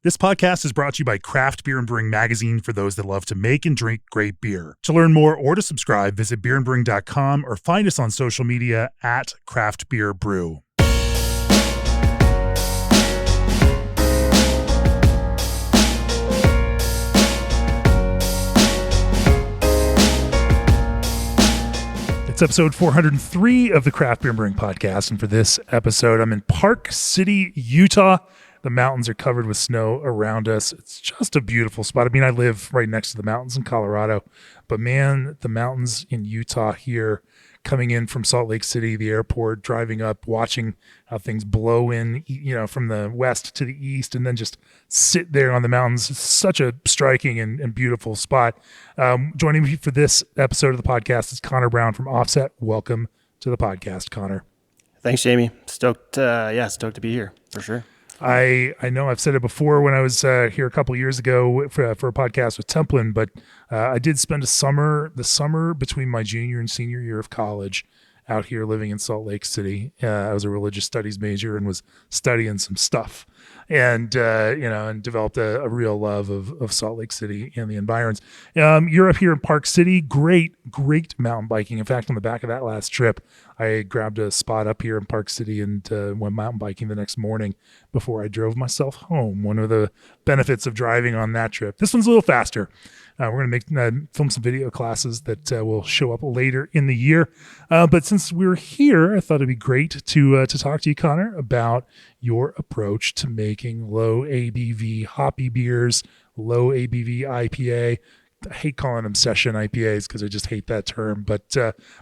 This podcast is brought to you by Craft Beer and Brewing Magazine for those that love to make and drink great beer. To learn more or to subscribe, visit beerandbrewing.com or find us on social media at Craft Beer Brew. It's episode 403 of the Craft Beer and Brewing Podcast, and for this episode, I'm in Park City, Utah. The mountains are covered with snow around us. It's just a beautiful spot. I mean, I live right next to the mountains in Colorado, but man, the mountains in Utah here, coming in from Salt Lake City, the airport, driving up, watching how things blow in, you know, from the west to the east, and then just sit there on the mountains. It's such a striking and beautiful spot. Joining me for this episode of the podcast is Conor Brown from Offset. Welcome to the podcast, Conor. Thanks, Jamie. Stoked to be here for sure. I know I've said it before when I was here a couple of years ago for a podcast with Templin, but I did spend the summer between my junior and senior year of college out here living in Salt Lake City. I was a religious studies major and was studying some stuff and developed a real love of Salt Lake City and the environs. You're up here in Park City. Great mountain biking. In fact, on the back of that last trip, I grabbed a spot up here in Park City and went mountain biking the next morning before I drove myself home. One of the benefits of driving on that trip. This one's a little faster. We're going to film some video classes that will show up later in the year. But since we're here, I thought it'd be great to talk to you, Conor, about your approach to making low-ABV hoppy beers, low-ABV IPA. I hate calling them session IPAs because I just hate that term. But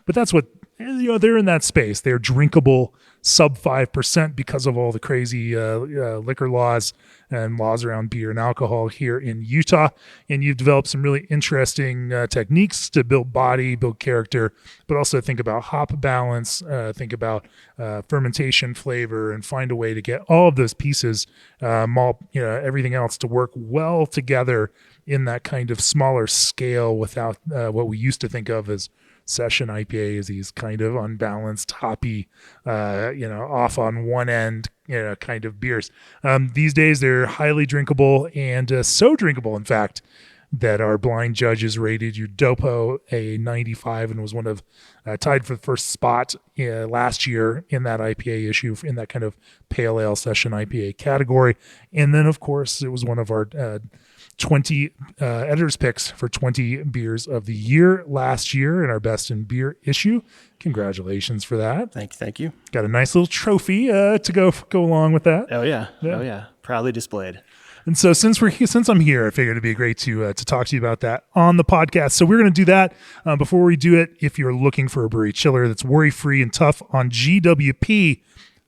that's what, they're in that space. They're drinkable sub 5% because of all the crazy liquor laws and laws around beer and alcohol here in Utah. And you've developed some really interesting techniques to build body, build character, but also think about hop balance, think about fermentation, flavor, and find a way to get all of those pieces, malt, everything else to work well together in that kind of smaller scale without what we used to think of as session IPAs, these kind of unbalanced, hoppy, off on one end, kind of beers. These days, they're highly drinkable and so drinkable, in fact, that our blind judges rated your Dopo a 95 and was one of tied for the first spot last year in that IPA issue in that kind of pale ale session IPA category. And then, of course, it was one of our 20 editors picks for 20 beers of the year last year in our best in beer issue. Congratulations for that. Thank you. Got a nice little trophy to go along with that. Oh yeah. Proudly displayed. And so since I'm here, I figured it'd be great to talk to you about that on the podcast. So we're going to do that. Before we do it, if you're looking for a brewery chiller that's worry-free and tough on GWP,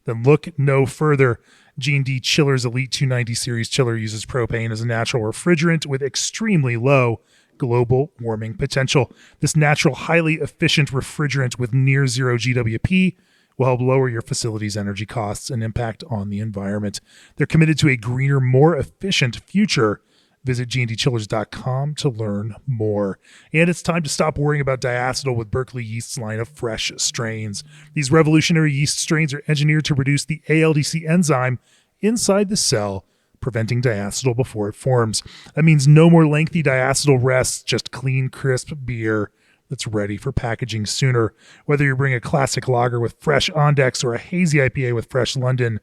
then look no further. G&D Chiller's Elite 290 Series chiller uses propane as a natural refrigerant with extremely low global warming potential. This natural, highly efficient refrigerant with near zero GWP will help lower your facility's energy costs and impact on the environment. They're committed to a greener, more efficient future. Visit gndchillers.com to learn more. And it's time to stop worrying about diacetyl with Berkeley Yeast's line of fresh strains. These revolutionary yeast strains are engineered to produce the ALDC enzyme inside the cell, preventing diacetyl before it forms. That means no more lengthy diacetyl rests, just clean, crisp beer that's ready for packaging sooner. Whether you bring a classic lager with fresh Ondex or a hazy IPA with fresh London,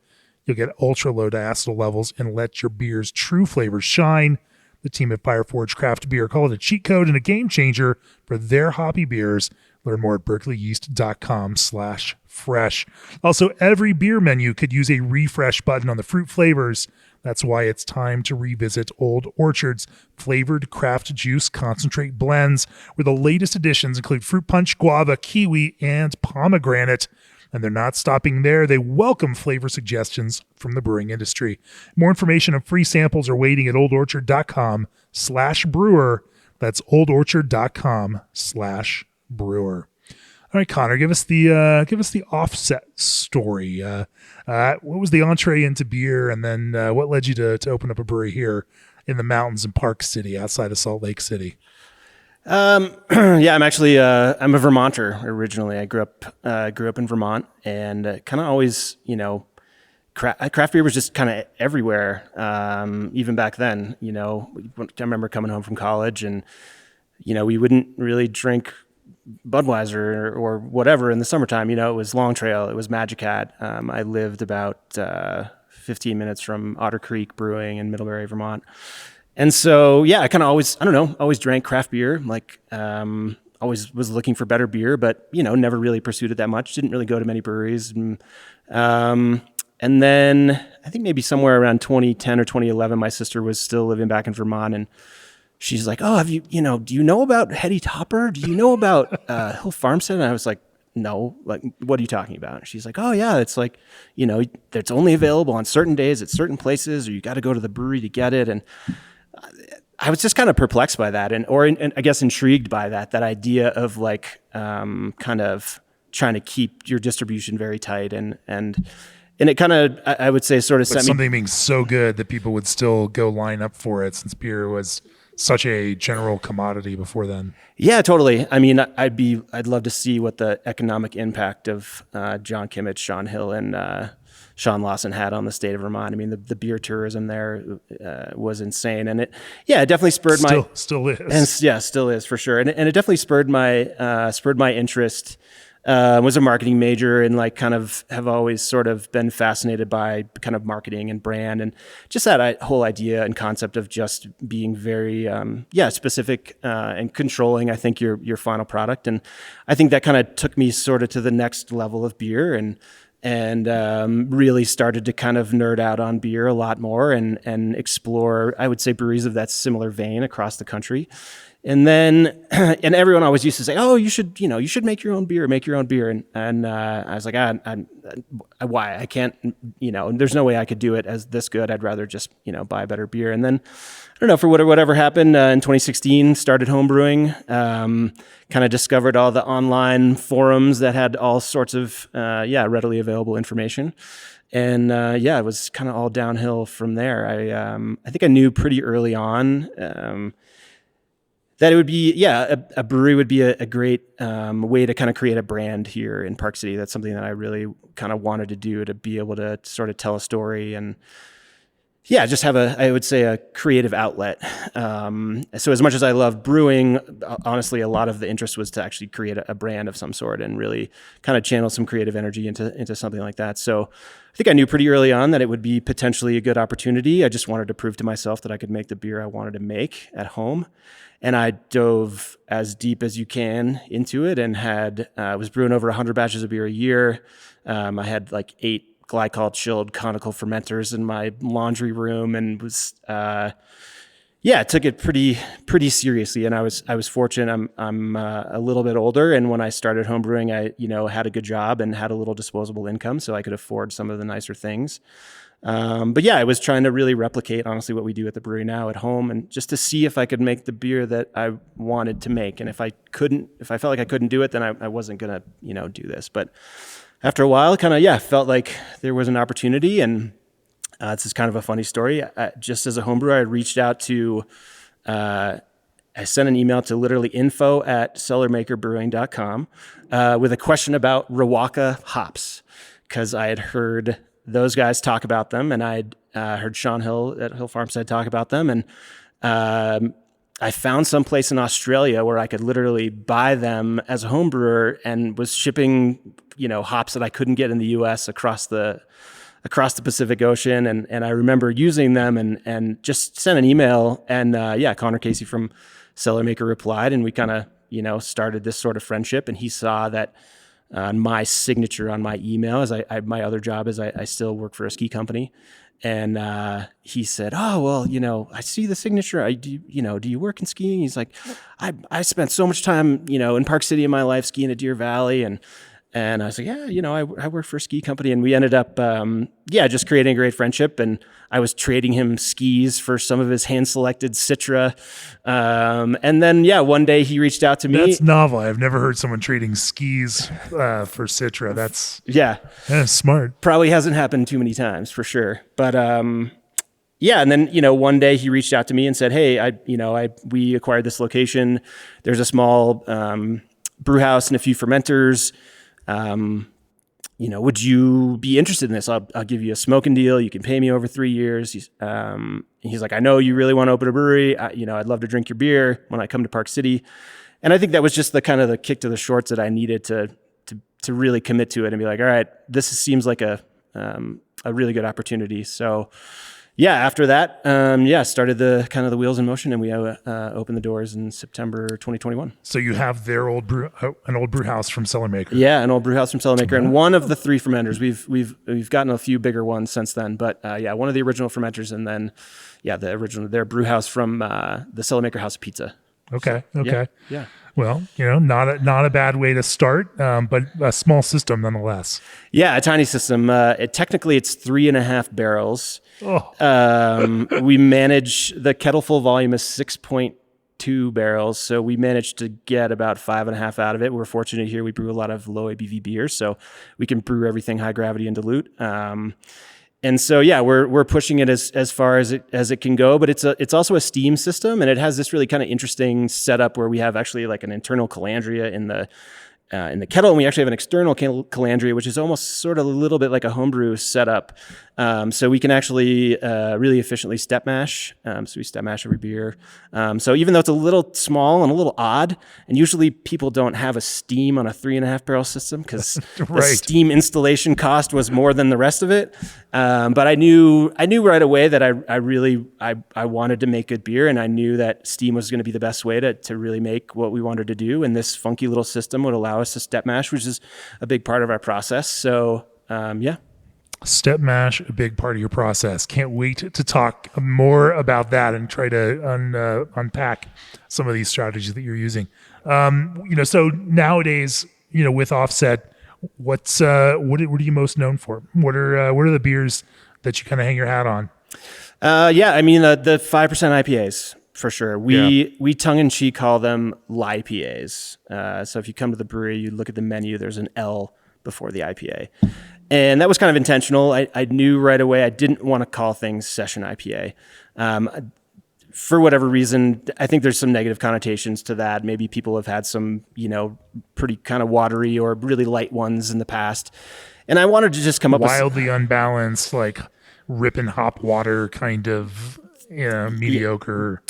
you'll get ultra low diacetyl levels and let your beer's true flavors shine. The team at Fireforge Craft Beer call it a cheat code and a game changer for their hoppy beers. Learn more at berkeleyyeast.com/fresh. Also, every beer menu could use a refresh button on the fruit flavors. That's why it's time to revisit Old Orchard's flavored craft juice concentrate blends, where the latest additions include fruit punch, guava, kiwi, and pomegranate. And they're not stopping there. They welcome flavor suggestions from the brewing industry. More information and free samples are waiting at oldorchard.com/brewer. That's oldorchard.com/brewer. All right, Conor, give us the offset story. What was the entree into beer, and then what led you to open up a brewery here in the mountains in Park City, outside of Salt Lake City? Yeah, I'm actually, I'm a Vermonter originally. I grew up in Vermont and kind of always, craft beer was just kind of everywhere. Even back then, I remember coming home from college and, we wouldn't really drink Budweiser or whatever in the summertime. It was Long Trail, it was Magic Hat. I lived about 15 minutes from Otter Creek Brewing in Middlebury, Vermont. And so, I kind of always drank craft beer, always was looking for better beer, but, never really pursued it that much. Didn't really go to many breweries. And then I think maybe somewhere around 2010 or 2011, my sister was still living back in Vermont, and she's like, "Oh, do you know about Heady Topper? Do you know about Hill Farmstead?" And I was like, "No, like, what are you talking about?" And she's like, "Oh yeah, it's like, it's only available on certain days at certain places, or you got to go to the brewery to get it." And I was just kind of perplexed by that, and I guess intrigued by that idea of like kind of trying to keep your distribution very tight, and it kind of, I would say, sort of sent something being so good that people would still go line up for it, since beer was such a general commodity before then. Yeah, totally. I mean, I'd love to see what the economic impact of John Kimmich, Sean Hill, and Sean Lawson had on the state of Vermont. I mean, the beer tourism there was insane, and it definitely spurred still is, and still is for sure, and it definitely spurred my interest. Was a marketing major, and like kind of have always sort of been fascinated by kind of marketing and brand, and just that whole idea and concept of just being very specific and controlling, I think, your final product. And I think that kind of took me sort of to the next level of beer, and really started to kind of nerd out on beer a lot more, and explore, I would say, breweries of that similar vein across the country. And then, and everyone always used to say, "Oh, you should make your own beer, And I was like, why? I can't, there's no way I could do it as this good. I'd rather just, buy better beer." And then, I don't know, for whatever happened in 2016, started homebrewing, kind of discovered all the online forums that had all sorts of, readily available information. And, it was kind of all downhill from there. I think I knew pretty early on, that it would be, a brewery would be a great way to kind of create a brand here in Park City. That's something that I really kind of wanted to do, to be able to sort of tell a story and, just have I would say, a creative outlet. So as much as I love brewing, honestly, a lot of the interest was to actually create a brand of some sort and really kind of channel some creative energy into something like that. So I think I knew pretty early on that it would be potentially a good opportunity. I just wanted to prove to myself that I could make the beer I wanted to make at home. And I dove as deep as you can into it, and was brewing over 100 batches of beer a year. I had like 8 glycol chilled conical fermenters in my laundry room, and was took it pretty seriously. And I was fortunate. I'm a little bit older, and when I started homebrewing, I had a good job and had a little disposable income, so I could afford some of the nicer things. I was trying to really replicate, honestly, what we do at the brewery now at home, and just to see if I could make the beer that I wanted to make. And if I felt like I couldn't do it, then I wasn't gonna, do this. But after a while, kind of, felt like there was an opportunity. And this is kind of a funny story. Just as a homebrewer, I reached out to, I sent an email to literally info@cellarmakerbrewing.com with a question about Riwaka hops, because I had heard those guys talk about them, and I'd heard Sean Hill at Hill Farmstead talk about them, and I found some place in Australia where I could literally buy them as a home brewer, and was shipping, hops that I couldn't get in the U.S. across the Pacific Ocean, and I remember using them, and just sent an email, and Connor Casey from Cellar Maker replied, and we kind of started this sort of friendship, and he saw that. My signature on my email, as my other job is I still work for a ski company, and he said, "Oh, well, I see the signature. Do you work in skiing?" He's like, "I spent so much time, in Park City in my life skiing at Deer Valley," and I was like, "Yeah, I work for a ski company," and we ended up, just creating a great friendship. And I was trading him skis for some of his hand-selected Citra. And then, one day he reached out to me. That's novel. I've never heard someone trading skis for Citra. That's smart. Probably hasn't happened too many times, for sure. But and then one day he reached out to me and said, "Hey, we acquired this location. There's a small brew house and a few fermenters. would you be interested in this? I'll give you a smoking deal. You can pay me over 3 years. He's like, I know you really want to open a brewery. I'd love to drink your beer when I come to Park City. And I think that was just the kind of the kick to the shorts that I needed to really commit to it and be like, all right, this seems like a really good opportunity. So yeah, after that, started the wheels in motion, and we opened the doors in September 2021. So you have an old brew house from Cellar Maker. Yeah, an old brew house from Cellar Maker, and one of the 3 fermenters. We've gotten a few bigger ones since then, but one of the original fermenters, and then their brew house from the Cellar Maker House of Pizza. Okay. So, yeah. Well, not a bad way to start, but a small system nonetheless. Yeah, a tiny system. Technically, it's 3.5 barrels. Oh. We manage the kettle full volume is 6.2 barrels, so we managed to get about 5.5 out of it. We're fortunate here; we brew a lot of low-ABV beers, so we can brew everything high gravity and dilute. And so, yeah, we're pushing it as far as it can go, but it's also a steam system, and it has this really kind of interesting setup where we have actually like an internal calandria in the kettle, and we actually have an external calandria, which is almost sort of a little bit like a homebrew setup. So we can actually really efficiently step mash. So we step mash every beer. So even though it's a little small and a little odd, and usually people don't have a steam on a 3.5 barrel system because Right. the steam installation cost was more than the rest of it. But I knew right away that I wanted to make good beer, and I knew that steam was going to be the best way to really make what we wanted to do. And this funky little system would allow us to step mash, which is a big part of our process. So, Step mash, a big part of your process. Can't wait to talk more about that and try to unpack some of these strategies that you're using. So nowadays, with Offset, what are you most known for? What are the beers that you kind of hang your hat on? The 5% IPAs for sure. We tongue in cheek call them LIPAs. So if you come to the brewery, you look at the menu, there's an L before the IPA. And that was kind of intentional. I knew right away I didn't want to call things session IPA. For whatever reason, I think there's some negative connotations to that. Maybe people have had some, pretty kind of watery or really light ones in the past. And I wanted to just come up wildly unbalanced, like ripping hop water kind of mediocre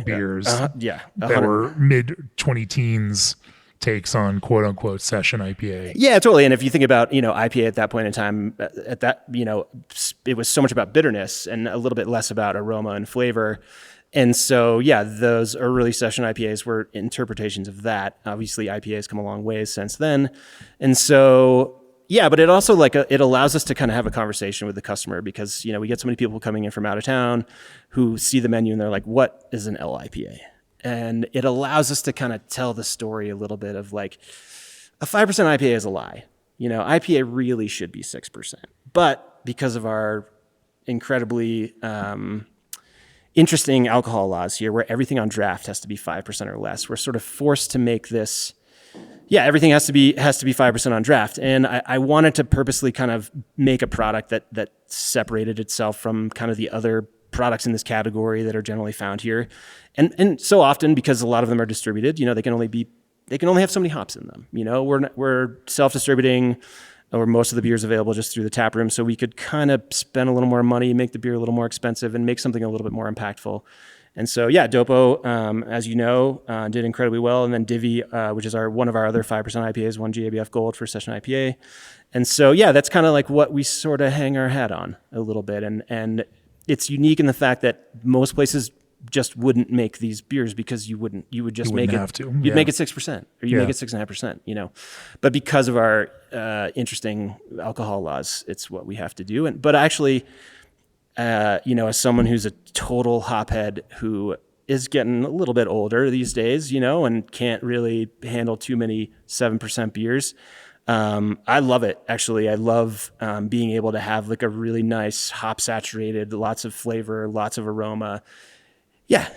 beers that were mid 20 teens takes on quote unquote session IPA. Yeah, totally. And if you think about, IPA at that point in time, it was so much about bitterness and a little bit less about aroma and flavor. And so, those early session IPAs were interpretations of that. Obviously, IPAs come a long ways since then. And so, but it also it allows us to kind of have a conversation with the customer because, we get so many people coming in from out of town who see the menu and they're like, what is an LIPA? And it allows us to kind of tell the story a little bit of like a 5% IPA is a lie. IPA really should be 6%. But because of our incredibly interesting alcohol laws here, where everything on draft has to be 5% or less, we're sort of forced to make this. Everything has to be 5% on draft. And I wanted to purposely kind of make a product that separated itself from kind of the other products in this category that are generally found here. And so often, because a lot of them are distributed, they can only have so many hops in them. We're self-distributing, or most of the beer is available just through the tap room. So we could kind of spend a little more money, make the beer a little more expensive, and make something a little bit more impactful. And so, Dopo, as you know, did incredibly well. And then Divi, which is one of our other 5% IPAs, won GABF Gold for Session IPA. And so, that's kind of like what we sort of hang our hat on a little bit. And it's unique in the fact that most places just wouldn't make these beers because you would just make it. You'd make it 6% or you make it 6.5%, But because of our interesting alcohol laws, it's what we have to do. But actually, as someone who's a total hophead who is getting a little bit older these days, and can't really handle too many 7% beers, I love it. Actually, I love being able to have like a really nice hop saturated, lots of flavor, lots of aroma.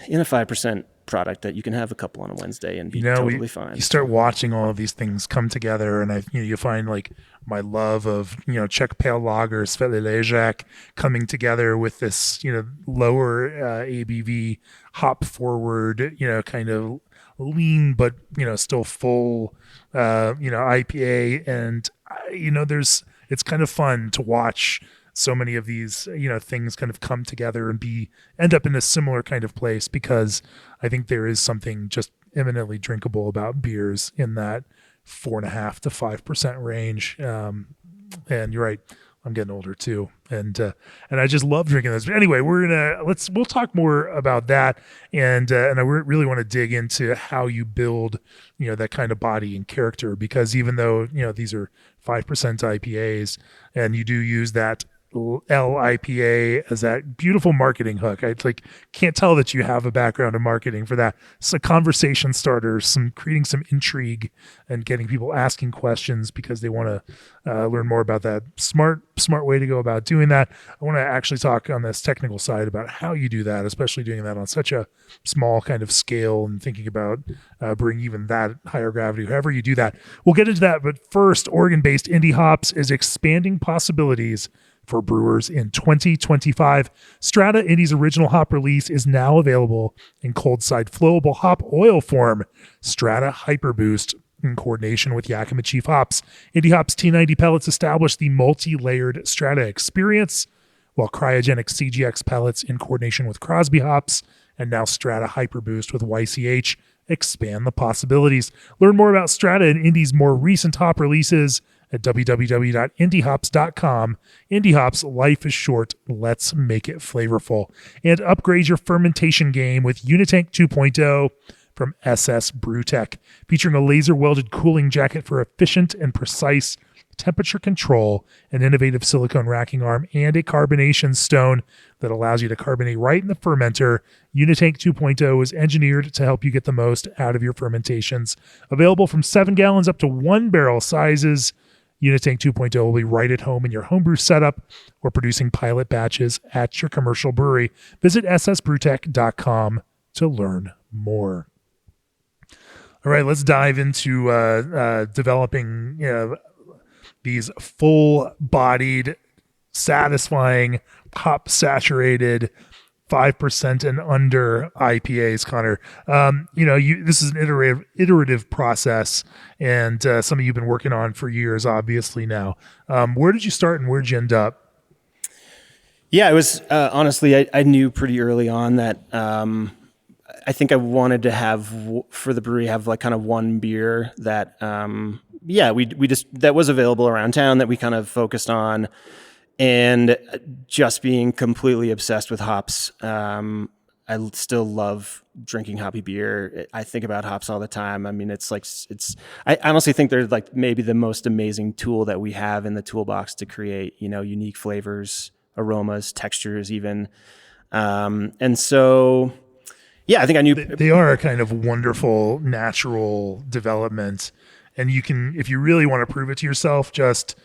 In a 5% product that you can have a couple on a Wednesday and be totally fine. You start watching all of these things come together, and you find like my love of Czech pale lager, Světlý Ležák, coming together with this lower ABV, hop forward, kind of lean but still full IPA. And it's kind of fun to watch so many of these, things kind of come together and end up in a similar kind of place, because I think there is something just eminently drinkable about beers in that 4.5 to 5% range. And you're right, I'm getting older too, and I just love drinking those. But anyway, we'll talk more about that, and I really want to dig into how you build, that kind of body and character, because even though these are 5% IPAs, and you do use that LIPA as that beautiful marketing hook. I can't tell that you have a background in marketing for that. So conversation starters, creating some intrigue and getting people asking questions because they want to learn more about that. Smart way to go about doing that. I want to actually talk on this technical side about how you do that, especially doing that on such a small kind of scale and thinking about bringing even that higher gravity, however you do that. We'll get into that. But first, Oregon-based Indie Hops is expanding possibilities for brewers in 2025. Strata Indie's original hop release is now available in cold side flowable hop oil form. Strata Hyper Boost, in coordination with Yakima Chief Hops. Indie Hops T90 pellets established the multi-layered Strata experience, while cryogenic CGX pellets, in coordination with Crosby Hops, and now Strata Hyper Boost with YCH, expand the possibilities. Learn more about Strata and Indie's more recent hop releases at www.indiehops.com. Indie Hops, life is short. Let's make it flavorful. And upgrade your fermentation game with Unitank 2.0 from SS Brewtech, featuring a laser-welded cooling jacket for efficient and precise temperature control, an innovative silicone racking arm, and a carbonation stone that allows you to carbonate right in the fermenter. Unitank 2.0 is engineered to help you get the most out of your fermentations. Available from 7 gallons up to 1 barrel sizes, Unitank 2.0 will be right at home in your homebrew setup or producing pilot batches at your commercial brewery. Visit ssbrewtech.com to learn more. All right, let's dive into developing these full-bodied, satisfying, hop-saturated 5% and under IPAs, Connor. This is an iterative process, and something you've been working on for years, obviously now. Where did you start and where did you end up? Yeah, it was honestly, I knew pretty early on that I think I wanted to have, for the brewery, have like kind of one beer that, we just, that was available around town that we kind of focused on. And just being completely obsessed with hops. I still love drinking hoppy beer. I think about hops all the time. I mean, I honestly think they're like maybe the most amazing tool that we have in the toolbox to create, unique flavors, aromas, textures, even. And so, I think I knew they are a kind of wonderful natural development. And you can, if you really want to prove it to yourself, just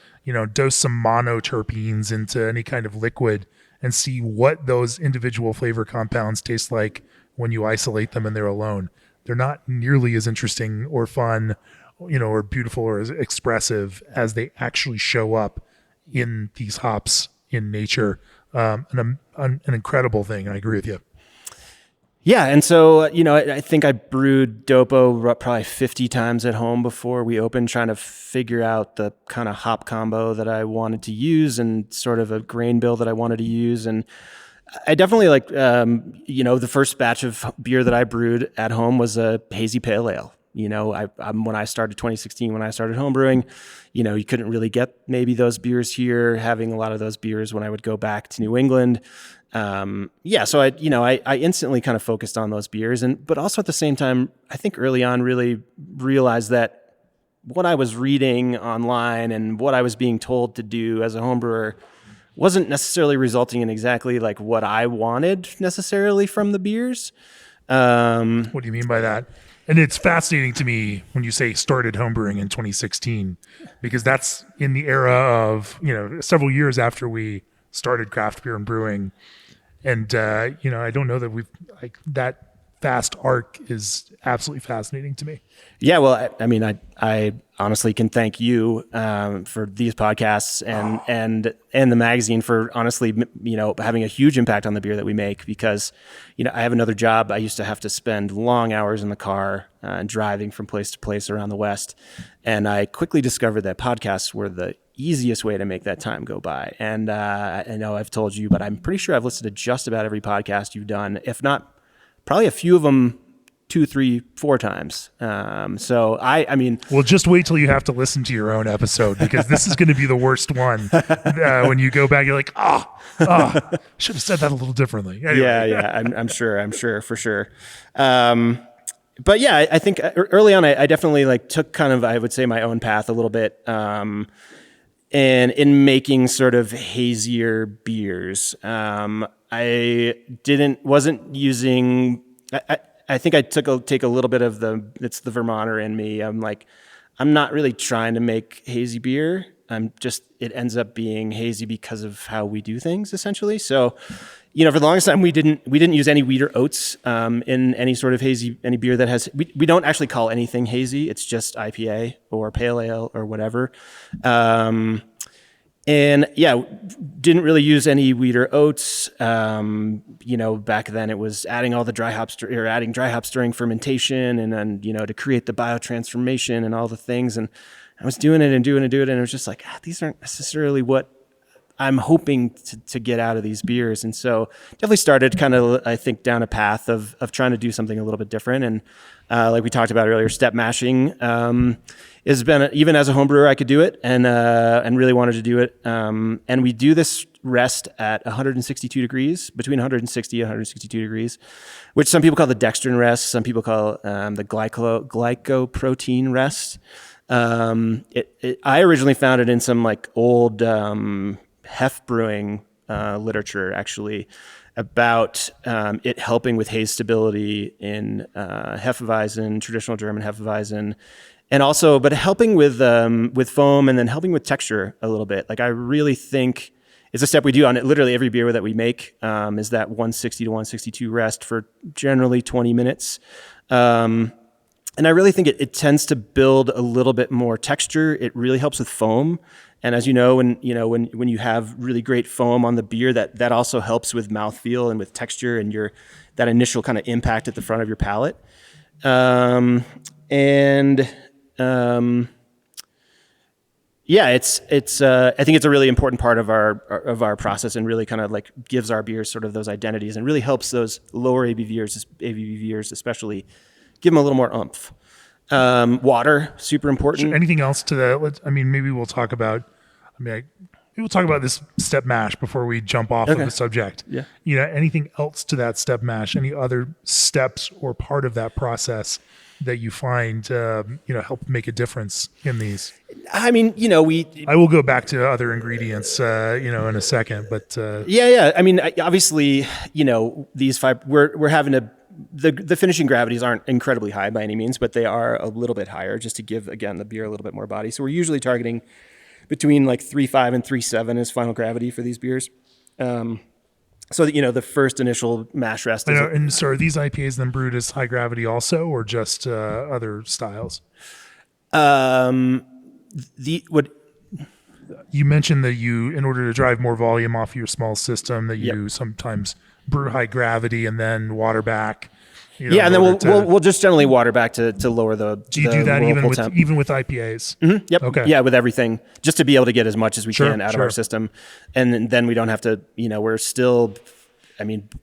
dose some monoterpenes into any kind of liquid and see what those individual flavor compounds taste like when you isolate them and they're alone. They're not nearly as interesting or fun, or beautiful or as expressive as they actually show up in these hops in nature. An incredible thing. I agree with you. Yeah, and so, I think I brewed Dopo probably 50 times at home before we opened, trying to figure out the kind of hop combo that I wanted to use and sort of a grain bill that I wanted to use. And I definitely the first batch of beer that I brewed at home was a hazy pale ale. When I started 2016, when I started homebrewing, you couldn't really get maybe those beers here, having a lot of those beers when I would go back to New England. So I instantly kind of focused on those beers, but also at the same time, I think early on really realized that what I was reading online and what I was being told to do as a homebrewer wasn't necessarily resulting in exactly like what I wanted necessarily from the beers. What do you mean by that? And it's fascinating to me when you say started homebrewing in 2016, because that's in the era of, several years after we started craft beer and brewing. And, I don't know that we've that fast arc is absolutely fascinating to me. Yeah, well, I mean, I honestly can thank you for these podcasts and the magazine for honestly, having a huge impact on the beer that we make, because, I have another job. I used to have to spend long hours in the car driving from place to place around the West, and I quickly discovered that podcasts were the easiest way to make that time go by. And I know I've told you, but I'm pretty sure I've listened to just about every podcast you've done, if not probably a few of them 2, 3, 4 times. So I mean, well, just wait till you have to listen to your own episode, because this is going to be the worst one. When you go back, you're like, should have said that a little differently. Anyway. Yeah. I'm sure for sure. But yeah, I think early on, I definitely took kind of, I would say, my own path a little bit. And in making sort of hazier beers, I wasn't using, I think I take a little bit of it's the Vermonter in me. I'm not really trying to make hazy beer. It ends up being hazy because of how we do things, essentially. So, for the longest time, we didn't use any wheat or oats in any sort of hazy, any beer that has, we don't actually call anything hazy. It's just IPA or pale ale or whatever. And yeah, didn't really use any wheat or oats. Back then it was adding all the dry hops or adding dry hops during fermentation, and then, to create the biotransformation and all the things. And I was doing it. And it was just like, these aren't necessarily what I'm hoping to get out of these beers. And so definitely started kind of, I think, down a path of trying to do something a little bit different. And like we talked about earlier, step mashing has been, even as a home brewer, I could do it, and really wanted to do it. And we do this rest at 162 degrees, between 160 and 162 degrees, which some people call the dextrin rest. Some people call the glycoprotein rest. I originally found it in some old hef brewing literature, actually, about it helping with haze stability in hefeweizen, traditional German hefeweizen, and also, but helping with foam, and then helping with texture a little bit. I really think it's a step we do on it. Literally every beer that we make is that 160 to 162 rest for generally 20 minutes. And I really think it tends to build a little bit more texture. It really helps with foam. And as you know, when you have really great foam on the beer, that also helps with mouthfeel and with texture and that initial kind of impact at the front of your palate. Yeah, it's I think it's a really important part of our process, and really kind of gives our beers sort of those identities, and really helps those lower ABV beers especially give them a little more oomph. Water, super important. Sure. Anything else to that? Maybe we'll talk about. We'll talk about this step mash before we jump off of the subject. Yeah. Anything else to that step mash? Any other steps or part of that process that you find help make a difference in these? I will go back to other ingredients in a second, but obviously, these five, we're having the finishing gravities aren't incredibly high by any means, but they are a little bit higher, just to give, again, the beer a little bit more body. So we're usually targeting between 3.5 and 3.7 as final gravity for these beers. So that, the first initial mash rest. And so are these IPAs then brewed as high gravity also, or just other styles? What you mentioned that in order to drive more volume off your small system, that you sometimes brew high gravity and then water back. And then we'll just generally water back to lower the. Do you do that even with IPAs? Mm-hmm. Yep. Okay. Yeah, with everything, just to be able to get as much as we can out of our system, and then we don't have to. We're still.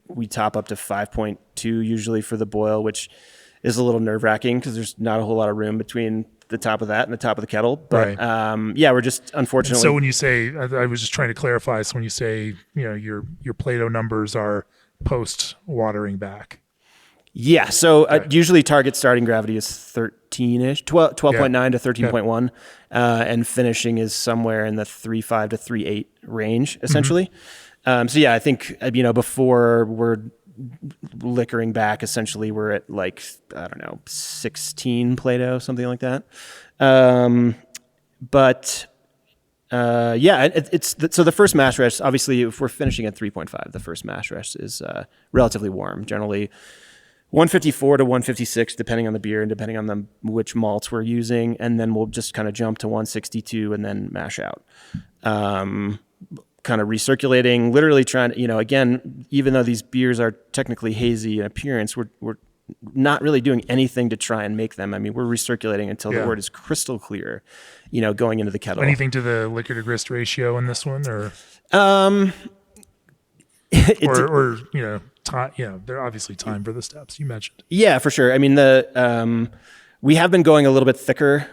We top up to 5.2 usually for the boil, which is a little nerve wracking because there's not a whole lot of room between the top of that and the top of the kettle. But we're just unfortunately. So when you say, I was just trying to clarify. So when you say, your Plato numbers are post watering back. Yeah. So usually target starting gravity is 13-ish, 12.9 to 13.1. And finishing is somewhere in the 3.5 to 3.8 range, essentially. Mm-hmm. I think, before we're liquoring back, essentially we're at 16 Plato, something like that. So the first mash rest, obviously if we're finishing at 3.5, the first mash rest is relatively warm. Generally 154 to 156, depending on the beer and depending on which malts we're using. And then we'll just kind of jump to 162 and then mash out. Kind of recirculating, literally trying to, again, even though these beers are technically hazy in appearance, we're not really doing anything to try and make them. I mean, we're recirculating until the wort is crystal clear, going into the kettle. Anything to the liquor to grist ratio in this one, or time, they're obviously time for the steps you mentioned. Yeah, for sure. I mean, we have been going a little bit thicker,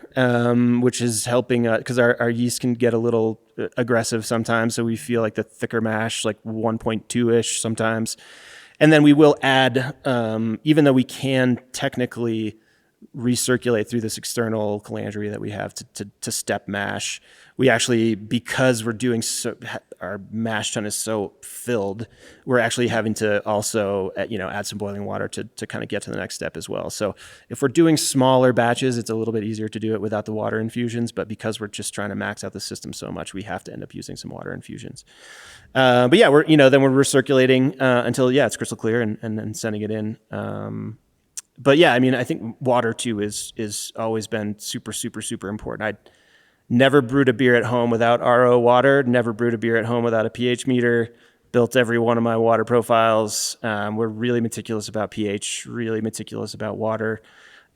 which is helping because our yeast can get a little aggressive sometimes. So we feel like the thicker mash, like 1.2-ish sometimes. And then we will add, even though we can technically recirculate through this external calandria that we have to step mash, we actually, because we're doing our mash tun is so filled, we're actually having to also add some boiling water to kind of get to the next step as well. So if we're doing smaller batches, it's a little bit easier to do it without the water infusions, but because we're just trying to max out the system so much, we have to end up using some water infusions. But yeah, then we're recirculating until it's crystal clear and then sending it in. But yeah, I mean, I think water too is always been super, super, super important. I never brewed a beer at home without RO water, never brewed a beer at home without a pH meter, built every one of my water profiles. We're really meticulous about pH, really meticulous about water.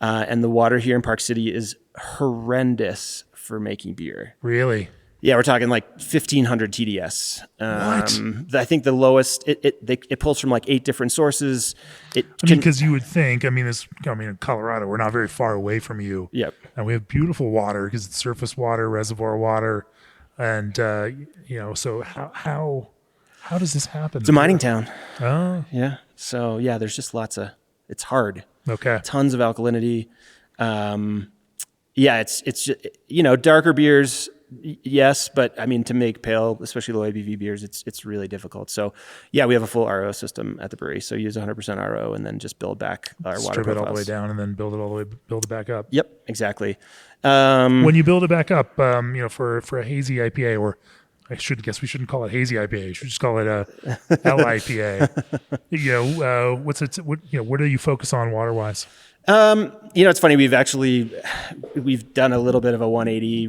And the water here in Park City is horrendous for making beer. Really? Yeah, we're talking like 1,500 TDS. What? I think the lowest, it pulls from like 8 different sources. Because you would think, in Colorado, we're not very far away from you. Yep. And we have beautiful water because it's surface water, reservoir water. And, so how does this happen? It's a mining town. Oh. Yeah. So yeah, there's just it's hard. Okay. Tons of alkalinity. It's just, darker beers, yes, but I mean, to make pale, especially low-ABV beers, it's really difficult. So yeah, we have a full RO system at the brewery. So use 100% RO and then just build back our water Strip profiles. it all the way down and then build it back up. Yep, exactly. When you build it back up, for a hazy IPA, or I guess we shouldn't call it hazy IPA. We should just call it a LIPA. What do you focus on water-wise? It's funny. We've done a little bit of a 180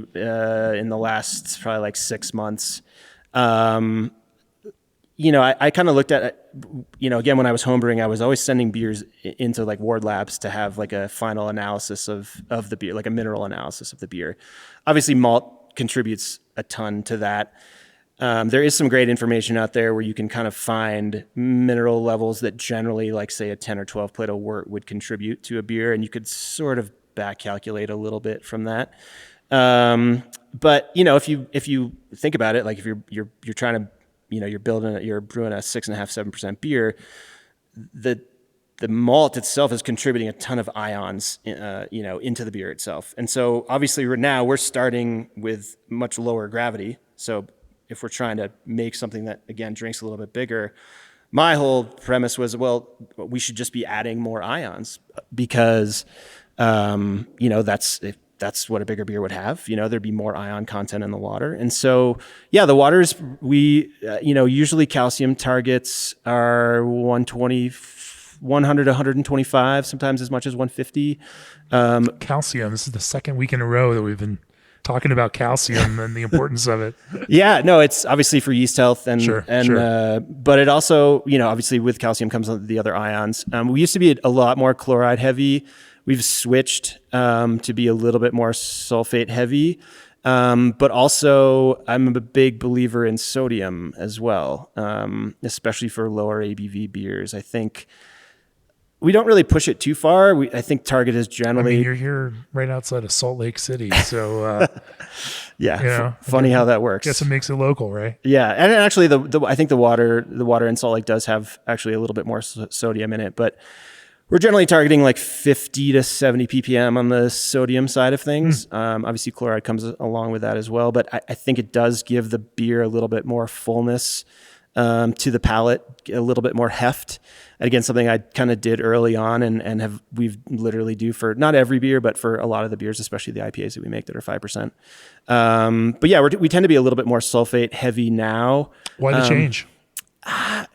in the last probably like 6 months. I kind of looked at it, again, when I was homebrewing, I was always sending beers into like ward labs to have like a final analysis of the beer, like a mineral analysis of the beer. Obviously, malt contributes a ton to that. There is some great information out there where you can kind of find mineral levels that generally, like say a 10 or 12 Plato wort would contribute to a beer, and you could sort of back calculate a little bit from that. But if you think about it, like if you're trying to, you're brewing a 6.5-7% beer, the malt itself is contributing a ton of ions, into the beer itself. And so obviously we're starting with much lower gravity. So if we're trying to make something that, again, drinks a little bit bigger, my whole premise was, well, we should just be adding more ions because, that's what a bigger beer would have. There'd be more ion content in the water. And so, yeah, the waters, usually calcium targets are 100 to 125, sometimes as much as 150. Calcium, this is the second week in a row that we've been talking about calcium and the importance of it. Yeah, no, it's obviously for yeast health sure. But it also, obviously with calcium comes the other ions. We used to be a lot more chloride heavy. We've switched to be a little bit more sulfate heavy. But also I'm a big believer in sodium as well, especially for lower ABV beers. I think we don't really push it too far. I think Target is generally... you're here right outside of Salt Lake City, so... yeah, funny how that works. Guess it makes it local, right? Yeah, and actually, I think the water in Salt Lake does have actually a little bit more sodium in it, but we're generally targeting like 50 to 70 ppm on the sodium side of things. Obviously, chloride comes along with that as well, but I think it does give the beer a little bit more fullness to the palate, a little bit more heft. And again, something I kind of did early on and we've literally do for not every beer, but for a lot of the beers, especially the IPAs that we make that are 5%. But yeah, we tend to be a little bit more sulfate heavy now. Why the change? I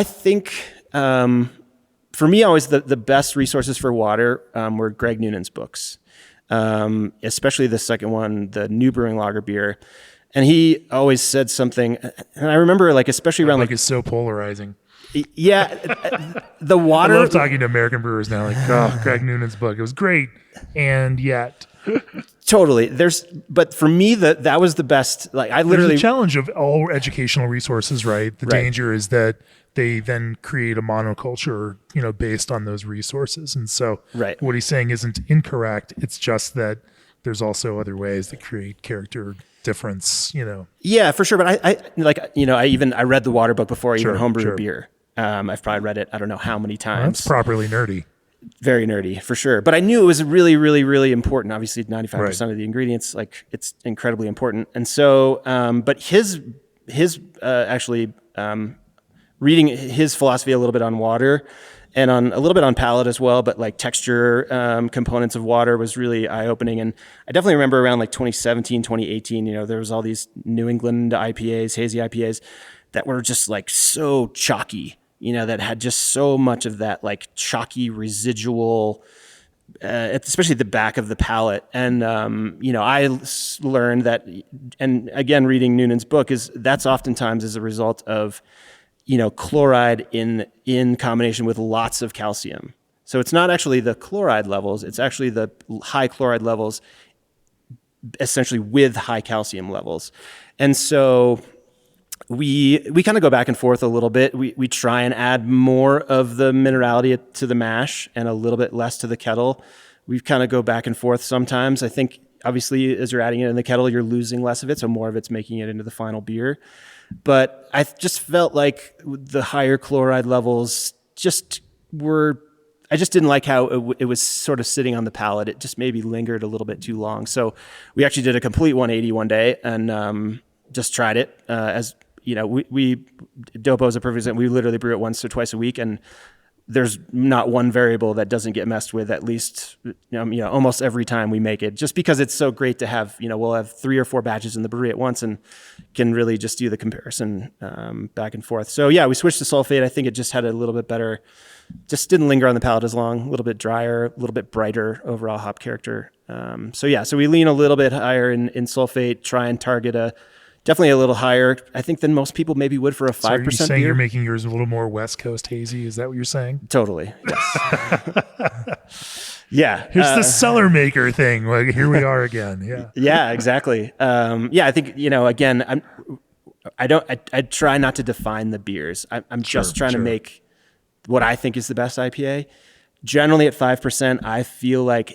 think, for for me, always the best resources for water were Greg Noonan's books, especially the second one, the New Brewing Lager Beer. And he always said something, and I remember like, especially around like it's so polarizing. Yeah, the water. I love talking to American brewers now. Like, oh, Greg Noonan's book, it was great, and yet, totally. But for me, that was the best. Like, I literally, there's a challenge of all educational resources, right? The danger is that they then create a monoculture, based on those resources, and so what he's saying isn't incorrect. It's just that there's also other ways that create character difference. Yeah, for sure. But I read the water book before I even homebrewed a beer. I've probably read it, I don't know how many times. That's properly nerdy. Very nerdy, for sure. But I knew it was really, really, really important. Obviously, 95% of the ingredients, like, it's incredibly important. And so, but his reading his philosophy a little bit on water and on a little bit on palate as well, but like texture components of water was really eye-opening. And I definitely remember around like 2017, 2018, there was all these New England IPAs, hazy IPAs that were just like so chalky, that had just so much of that like chalky residual, especially at the back of the palate. And, I learned that, and again, reading Noonan's book, is that's oftentimes as a result of, chloride in combination with lots of calcium. So it's not actually the chloride levels, it's actually the high chloride levels essentially with high calcium levels. And so we kind of go back and forth a little bit. We try and add more of the minerality to the mash and a little bit less to the kettle. We kind of go back and forth sometimes. I think obviously as you're adding it in the kettle, you're losing less of it, so more of it's making it into the final beer. But I just felt like the higher chloride levels I just didn't like how it was sort of sitting on the palate. It just maybe lingered a little bit too long. So we actually did a complete 180 one day and just tried it. As we Dopo is a perfect example. We literally brew it once or twice a week, and there's not one variable that doesn't get messed with at least, almost every time we make it, just because it's so great to have, we'll have 3 or 4 batches in the brewery at once and can really just do the comparison back and forth. So yeah, we switched to sulfate. I think it just had a little bit better, just didn't linger on the palate as long, a little bit drier, a little bit brighter overall hop character. So we lean a little bit higher in sulfate, try and target definitely a little higher, I think, than most people maybe would for a 5% beer. So are you saying you're making yours a little more West Coast hazy? Is that what you're saying? Totally, yes. Yeah. Here's the cellar maker thing. Like, here we are again. Yeah. Yeah, exactly. I think, again, I try not to define the beers. I'm just trying to make what I think is the best IPA. Generally at 5%, I feel like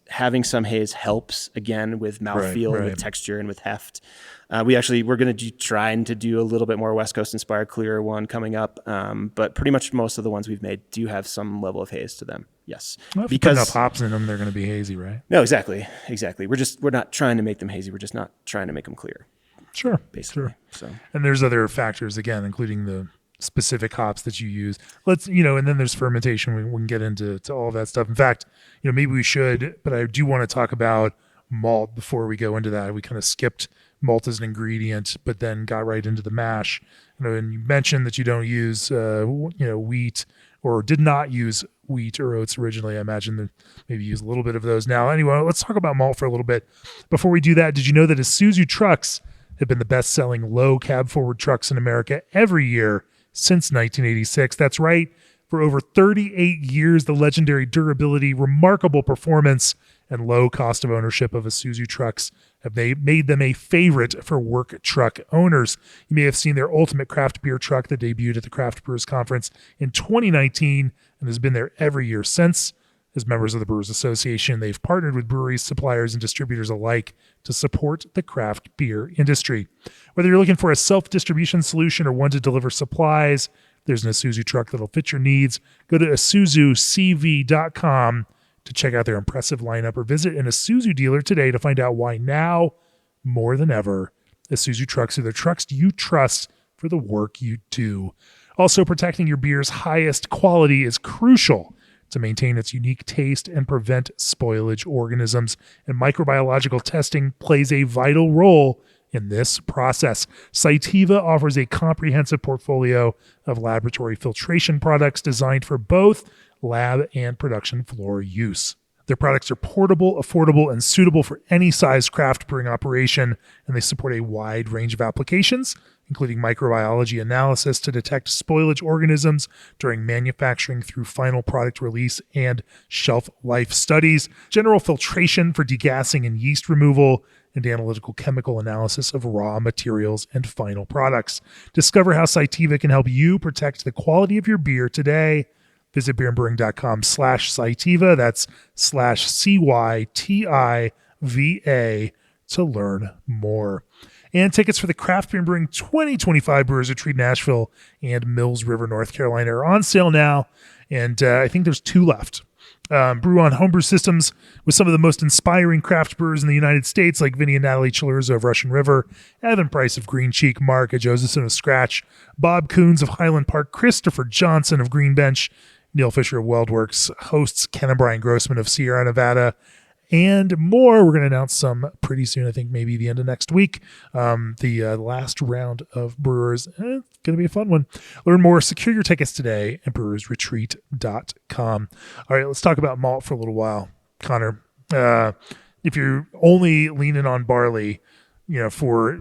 having some haze helps, again, with mouthfeel and with texture and with heft. We're going to be trying to do a little bit more West Coast inspired clear one coming up. But pretty much most of the ones we've made do have some level of haze to them. Yes. Well, if because you put enough hops in them, they're going to be hazy, right? No, exactly. We're not trying to make them hazy. We're just not trying to make them clear. Sure. Basically. Sure. So, and there's other factors, again, including the specific hops that you use. And then there's fermentation. We can get into all of that stuff. In fact, maybe we should, but I do want to talk about malt before we go into that. We kind of skipped malt as an ingredient, but then got right into the mash. And you mentioned that you don't use, wheat, or did not use wheat or oats originally. I imagine that maybe use a little bit of those now. Anyway, let's talk about malt for a little bit. Before we do that, did you know that Isuzu trucks have been the best-selling low cab-forward trucks in America every year since 1986? That's right. For over 38 years, the legendary durability, remarkable performance, and low cost of ownership of Isuzu trucks have made them a favorite for work truck owners. You may have seen their ultimate craft beer truck that debuted at the Craft Brewers Conference in 2019 and has been there every year since. As members of the Brewers Association, they've partnered with breweries, suppliers, and distributors alike to support the craft beer industry. Whether you're looking for a self-distribution solution or one to deliver supplies, there's an Isuzu truck that'll fit your needs. Go to IsuzuCV.com to check out their impressive lineup, or visit an Isuzu dealer today to find out why now, more than ever, Isuzu trucks are the trucks you trust for the work you do. Also, protecting your beer's highest quality is crucial to maintain its unique taste and prevent spoilage organisms. And microbiological testing plays a vital role in this process. Sativa offers a comprehensive portfolio of laboratory filtration products designed for both lab and production floor use. Their products are portable, affordable, and suitable for any size craft brewing operation, and they support a wide range of applications, including microbiology analysis to detect spoilage organisms during manufacturing through final product release and shelf life studies, general filtration for degassing and yeast removal, and analytical chemical analysis of raw materials and final products. Discover how Sativa can help you protect the quality of your beer today. Visit beerandbrewing.com/Sativa. That's /CYTIVA to learn more. And tickets for the Craft Beer and Brewing 2025 Brewers Retreat Nashville and Mills River, North Carolina are on sale now. And I think there's 2 left. Brew on homebrew systems with some of the most inspiring craft brewers in the United States, like Vinny and Natalie Chilurzo of Russian River, Evan Price of Green Cheek, Mark Josephson of Scratch, Bob Coons of Highland Park, Christopher Johnson of Green Bench, Neil Fisher of Weldworks, hosts Ken and Brian Grossman of Sierra Nevada, and more. We're going to announce some pretty soon, I think maybe the end of next week. The last round of Brewers. It's going to be a fun one. Learn more. Secure your tickets today at brewersretreat.com. All right, let's talk about malt for a little while. Conor, if you're only leaning on barley, for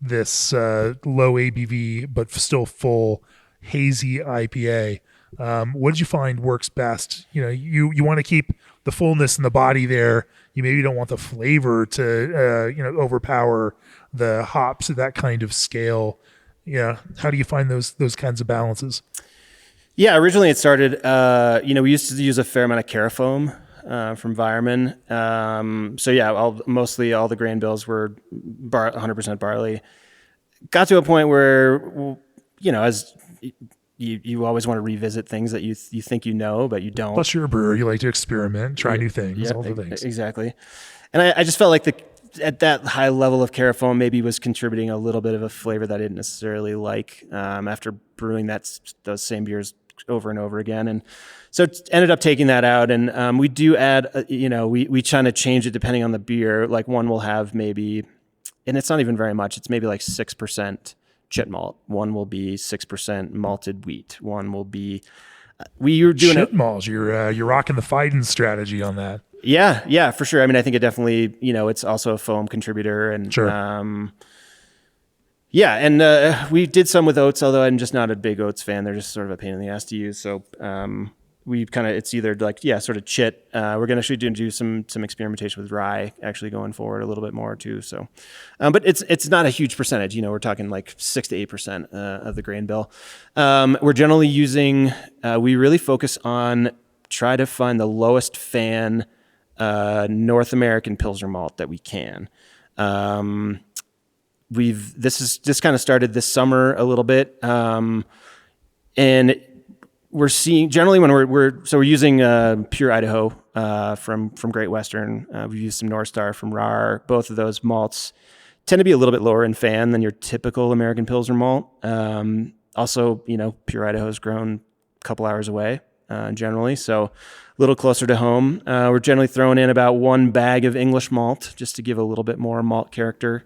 this low ABV but still full hazy IPA, what did you find works best? You want to keep the fullness in the body there. You maybe don't want the flavor to overpower the hops at that kind of scale. How do you find those kinds of balances? Yeah, originally it started. We used to use a fair amount of carafoam from Vireman. So yeah, mostly all the grain bills were 100% barley. Got to a point where as you always want to revisit things that you think but you don't. Plus, you're a brewer. You like to experiment, try new things, all the things. Exactly. And I just felt like at that high level of carafoam maybe was contributing a little bit of a flavor that I didn't necessarily like after brewing those same beers over and over again. And so ended up taking that out. And we do add, we try to change it depending on the beer. Like one will have maybe, and it's not even very much, it's maybe like 6% chit malt. One will be 6% malted wheat. One will be you're doing chit malts. You're rocking the Fiden strategy on that. Yeah, for sure. I mean, I think it definitely it's also a foam contributor, and sure. We did some with oats, although I'm just not a big oats fan. They're just sort of a pain in the ass to use. So it's either like sort of chit. We're gonna actually do some experimentation with rye actually going forward a little bit more too. So, but it's not a huge percentage. We're talking like 6 to 8% of the grain bill. We're generally using. We really focus on try to find the lowest fan North American pilsner malt that we can. This kind of started this summer a little bit, and we're seeing generally when we're using pure Idaho from Great Western. We've used some North Star from RAR. Both of those malts tend to be a little bit lower in fan than your typical American Pilsner malt. Also, pure Idaho is grown a couple hours away generally, so a little closer to home. We're generally throwing in about 1 bag of English malt just to give a little bit more malt character.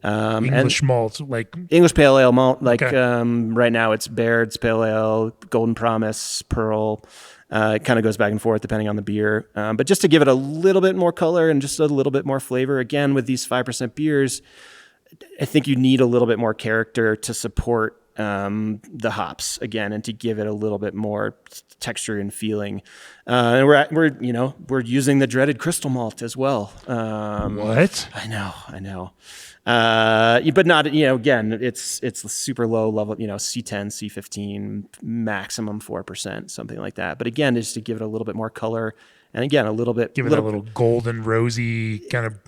English malt, like English pale ale malt, like okay. Right now it's Baird's pale ale, Golden Promise, Pearl. It kind of goes back and forth depending on the beer, but just to give it a little bit more color and just a little bit more flavor. Again, with these 5% beers, I think you need a little bit more character to support the hops again, and to give it a little bit more texture and feeling. And we're using the dreaded crystal malt as well. What? I know. But not, again, it's super low level, C10, C15, maximum 4%, something like that. But again, just to give it a little bit more color, and again, a little bit, give it a little golden, rosy kind of,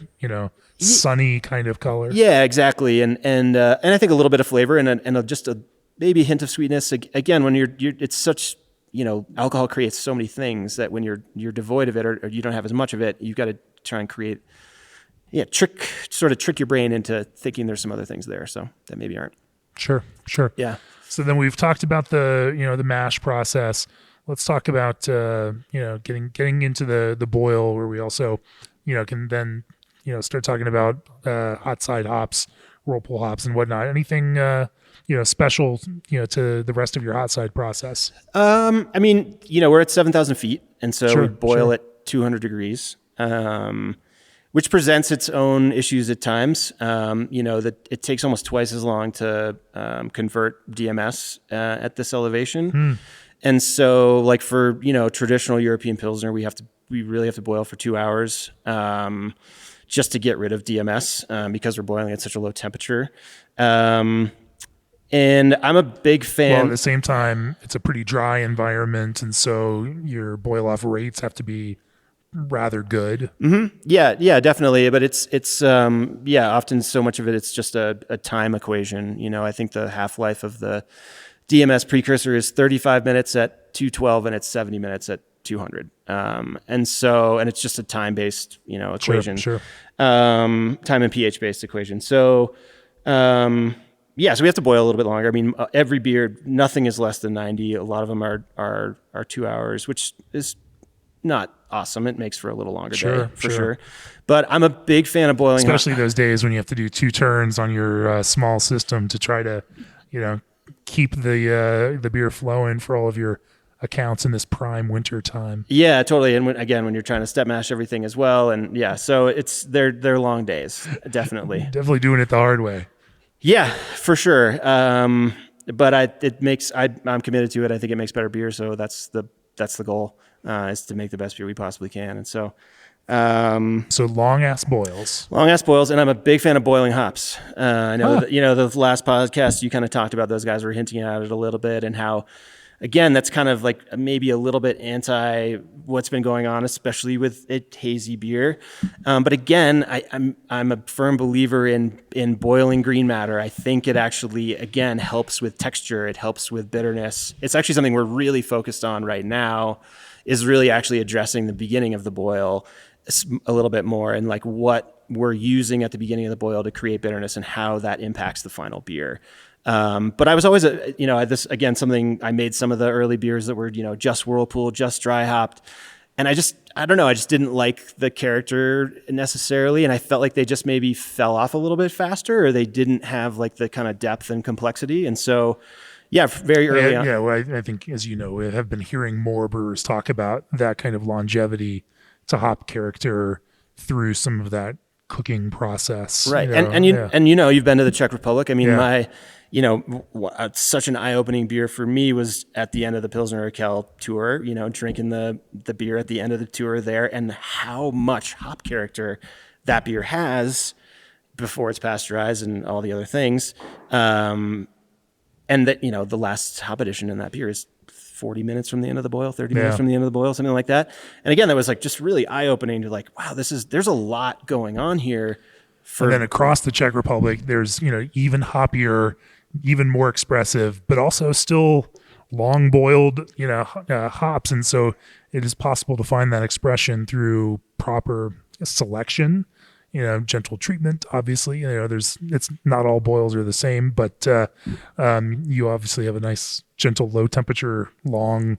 sunny kind of color. Yeah, exactly. And I think a little bit of flavor and just a maybe hint of sweetness. Again, when you're it's such, alcohol creates so many things that when you're devoid of it or you don't have as much of it, you've got to try and create. Yeah, trick your brain into thinking there's some other things there, so that maybe aren't. Sure. Yeah. So then we've talked about the mash process. Let's talk about getting into the boil, where we also can then start talking about hot side hops whirlpool hops and whatnot. Anything special to the rest of your hot side process? I mean, we're at 7,000 feet, and so Sure, we boil sure. at 200 degrees, which presents its own issues at times. That it takes almost twice as long to convert DMS at this elevation. And so, like for traditional European Pilsner, we really have to boil for 2 hours just to get rid of DMS because we're boiling at such a low temperature. And I'm a big fan. Well, at the same time, it's a pretty dry environment, and so your boil off rates have to be rather good. Mm-hmm. Yeah, definitely. But it's often so much of it, it's just a time equation. I think the half-life of the DMS precursor is 35 minutes at 212 and it's 70 minutes at 200. And it's just a time-based, equation. Sure. Time and pH based equation. So, so we have to boil a little bit longer. I mean, every beer, nothing is less than 90. A lot of them are 2 hours, which is not awesome. It makes for a little longer day for sure. But I'm a big fan of boiling, especially those days when you have to do 2 turns on your small system to try to, keep the beer flowing for all of your accounts in this prime winter time. Yeah, totally. And when you're trying to step mash everything as well, and so they're long days, definitely. Definitely doing it the hard way. Yeah, for sure. But I'm committed to it. I think it makes better beer, so that's the goal, is to make the best beer we possibly can. And so long ass boils, and I'm a big fan of boiling hops. I know that, the last podcast you kind of talked about, those guys were hinting at it a little bit, and how, again, that's kind of like maybe a little bit anti what's been going on, especially with a hazy beer. But again, I'm a firm believer in boiling green matter. I think it actually, again, helps with texture. It helps with bitterness. It's actually something we're really focused on right now, is really actually addressing the beginning of the boil a little bit more, and like what we're using at the beginning of the boil to create bitterness and how that impacts the final beer. But I was always, this, again, something, I made some of the early beers that were, just whirlpool, just dry hopped. And I just didn't like the character necessarily. And I felt like they just maybe fell off a little bit faster, or they didn't have like the kind of depth and complexity. And so, very early on. Yeah, well, I think, as we have been hearing more brewers talk about that kind of longevity to hop character through some of that cooking process. Right. You've been to the Czech Republic. I mean, such an eye-opening beer for me was at the end of the Pilsner Urquell tour, drinking the beer at the end of the tour there, and how much hop character that beer has before it's pasteurized and all the other things. And that, the last hop addition in that beer is 40 minutes from the end of the boil, 30 minutes from the end of the boil, something like that. And again, that was like just really eye-opening to like, wow, there's a lot going on here. And then across the Czech Republic, there's, even hoppier, even more expressive, but also still long boiled, hops. And so it is possible to find that expression through proper selection, gentle treatment. Obviously, it's not all boils are the same, but you obviously have a nice, gentle, low temperature, long,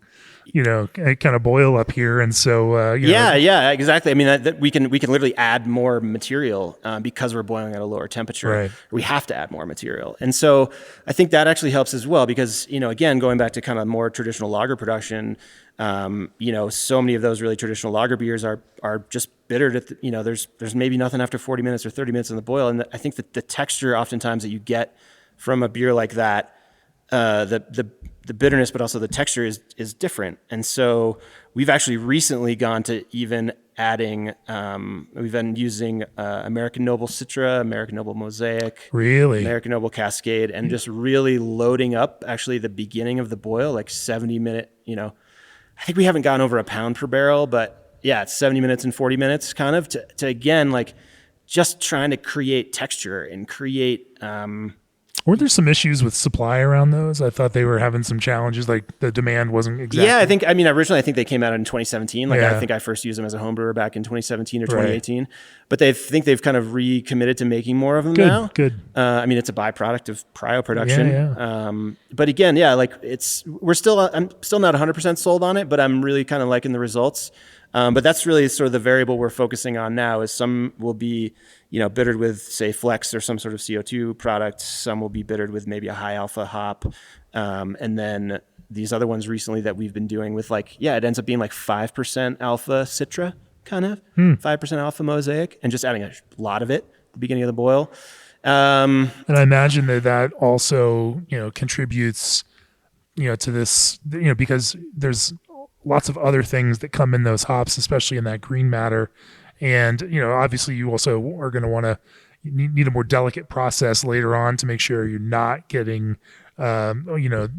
kind of boil up here. And so, yeah, exactly. I mean, we can literally add more material because we're boiling at a lower temperature. Right. We have to add more material. And so I think that actually helps as well, because, again, going back to kind of more traditional lager production, so many of those really traditional lager beers are just bittered at there's maybe nothing after 40 minutes or 30 minutes in the boil. And I think that the texture oftentimes that you get from a beer like that, the bitterness, but also the texture is different. And so we've actually recently gone to even adding, we've been using American Noble Citra, American Noble Mosaic, American Noble Cascade, and just really loading up actually the beginning of the boil, like 70-minute, I think we haven't gone over a pound per barrel, but yeah, it's 70 minutes and 40 minutes kind of to again, like just trying to create texture and create, were there some issues with supply around those? I thought they were having some challenges, like the demand wasn't exactly. Yeah, originally I think they came out in 2017. I think I first used them as a home brewer back in 2017 or 2018. But they've kind of recommitted to making more of them now. Good. It's a byproduct of cryo production. Yeah. But again, I'm still not 100% sold on it, but I'm really kind of liking the results. But that's really sort of the variable we're focusing on now. Is some will be, bittered with, say, flex or some sort of CO2 product. Some will be bittered with maybe a high alpha hop, and then these other ones recently that we've been doing with it ends up being 5% alpha citra, kind of 5% alpha mosaic, and just adding a lot of it at the beginning of the boil. And I imagine that also, contributes, to this, because there's lots of other things that come in those hops, especially in that green matter. And, obviously you also are going to want to need a more delicate process later on to make sure you're not getting,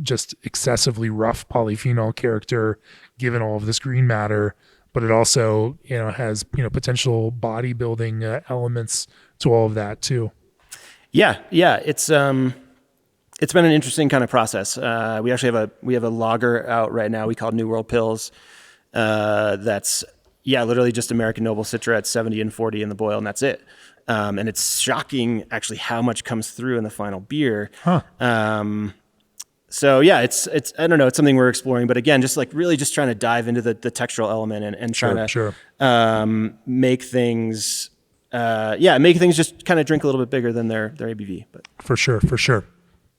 just excessively rough polyphenol character given all of this green matter. But it also, has, potential bodybuilding elements to all of that too. Yeah. It's been an interesting kind of process. We actually have a lager out right now we call New World Pils. That's literally just American Noble Citra at 70 and 40 in the boil, and that's it. And it's shocking actually how much comes through in the final beer. Huh. So yeah, it's I don't know, it's something we're exploring, but again, just really just trying to dive into the textural element and trying to make things just kind of drink a little bit bigger than their ABV. But for sure.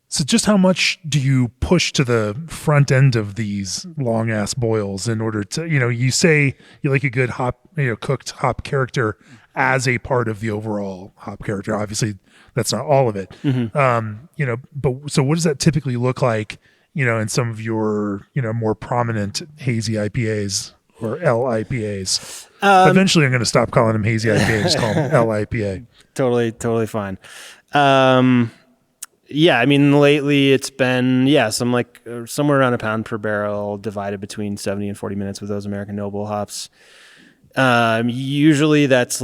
So just how much do you push to the front end of these long ass boils in order to, you say you like a good hop, cooked hop character as a part of the overall hop character. Obviously that's not all of it. Mm-hmm. But so what does that typically look like, in some of your, more prominent hazy IPAs or LIPAs? Eventually I'm going to stop calling them hazy IPA, just call them LIPA. Totally fine. Lately it's been, somewhere around a pound per barrel divided between 70 and 40 minutes with those American Noble hops. Usually that's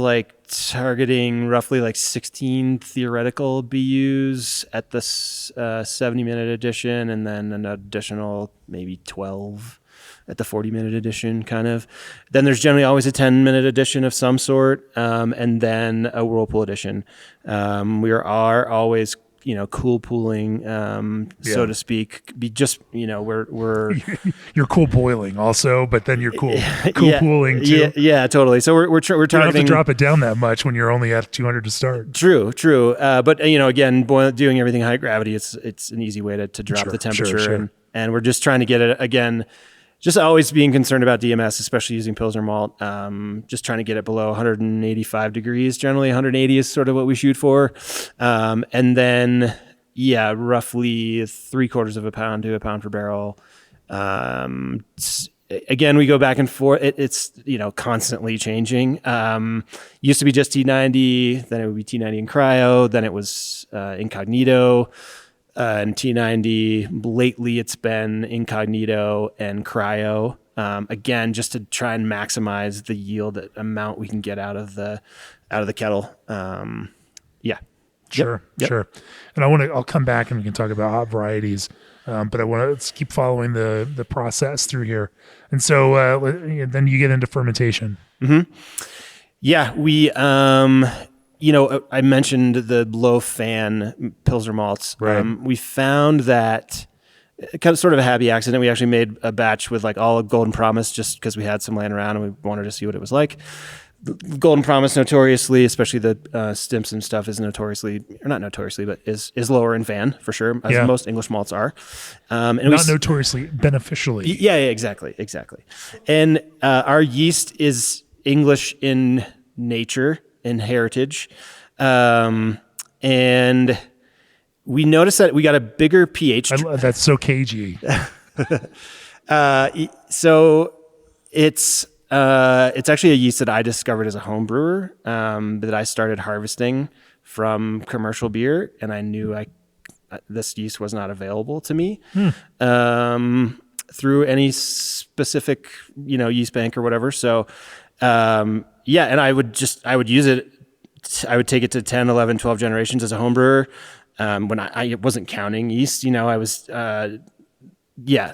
targeting roughly 16 theoretical BUs at the 70-minute edition, and then an additional maybe 12 at the 40-minute edition, kind of. Then there's generally always a 10-minute edition of some sort, and then a whirlpool edition. We are always cool pooling, so to speak. We're you're cool boiling also, but then you're cool pooling too. Yeah, totally. So we're targeting. You don't have to drop it down that much when you're only at 200 to start. True. But again, doing everything high gravity, it's an easy way to drop the temperature, sure. And we're just trying to get it again. Just always being concerned about DMS, especially using Pilsner malt. Just trying to get it below 185 degrees. Generally 180 is sort of what we shoot for. And then, roughly 3/4 of a pound to a pound per barrel. Again, we go back and forth. It's constantly changing. Used to be just T90, then it would be T90 and cryo, then it was incognito. And T90, lately it's been incognito and cryo. Again, just to try and maximize the yield amount we can get out of the kettle. Sure. And I'll come back and we can talk about hop varieties. But I want to keep following the process through here. And so then you get into fermentation. Mm-hmm. Yeah, we I mentioned the low fan Pilsner malts. Right. We found that kind of sort of a happy accident. We actually made a batch with all of Golden Promise just because we had some laying around and we wanted to see what it was like. Golden Promise notoriously, especially the Stimson stuff, is lower in fan for sure, as most English malts are. And not notoriously, beneficially. Yeah, exactly. And our yeast is English in nature, in heritage. And we noticed that we got a bigger pH. That's so cagey. So it's actually a yeast that I discovered as a home brewer, that I started harvesting from commercial beer, and I knew this yeast was not available to me through any specific yeast bank or whatever. So and I would use it. I would take it to 10, 11, 12 generations as a home brewer. When I wasn't counting yeast, I was,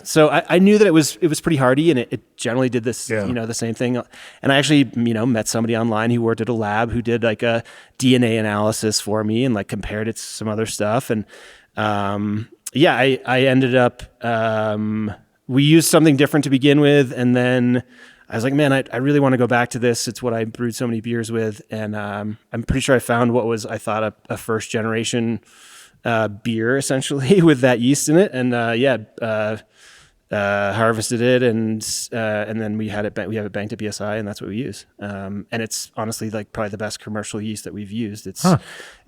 so I knew that it was pretty hardy, and it generally did this, the same thing. And I actually, met somebody online who worked at a lab who did a DNA analysis for me and compared it to some other stuff. And, I ended up, we used something different to begin with. And then I was like, man, I really want to go back to this. It's what I brewed so many beers with. And I'm pretty sure I found what was, I thought, a first generation beer essentially with that yeast in it. And harvested it, and then we have it banked at BSI, and that's what we use. And it's honestly like probably the best commercial yeast that we've used. It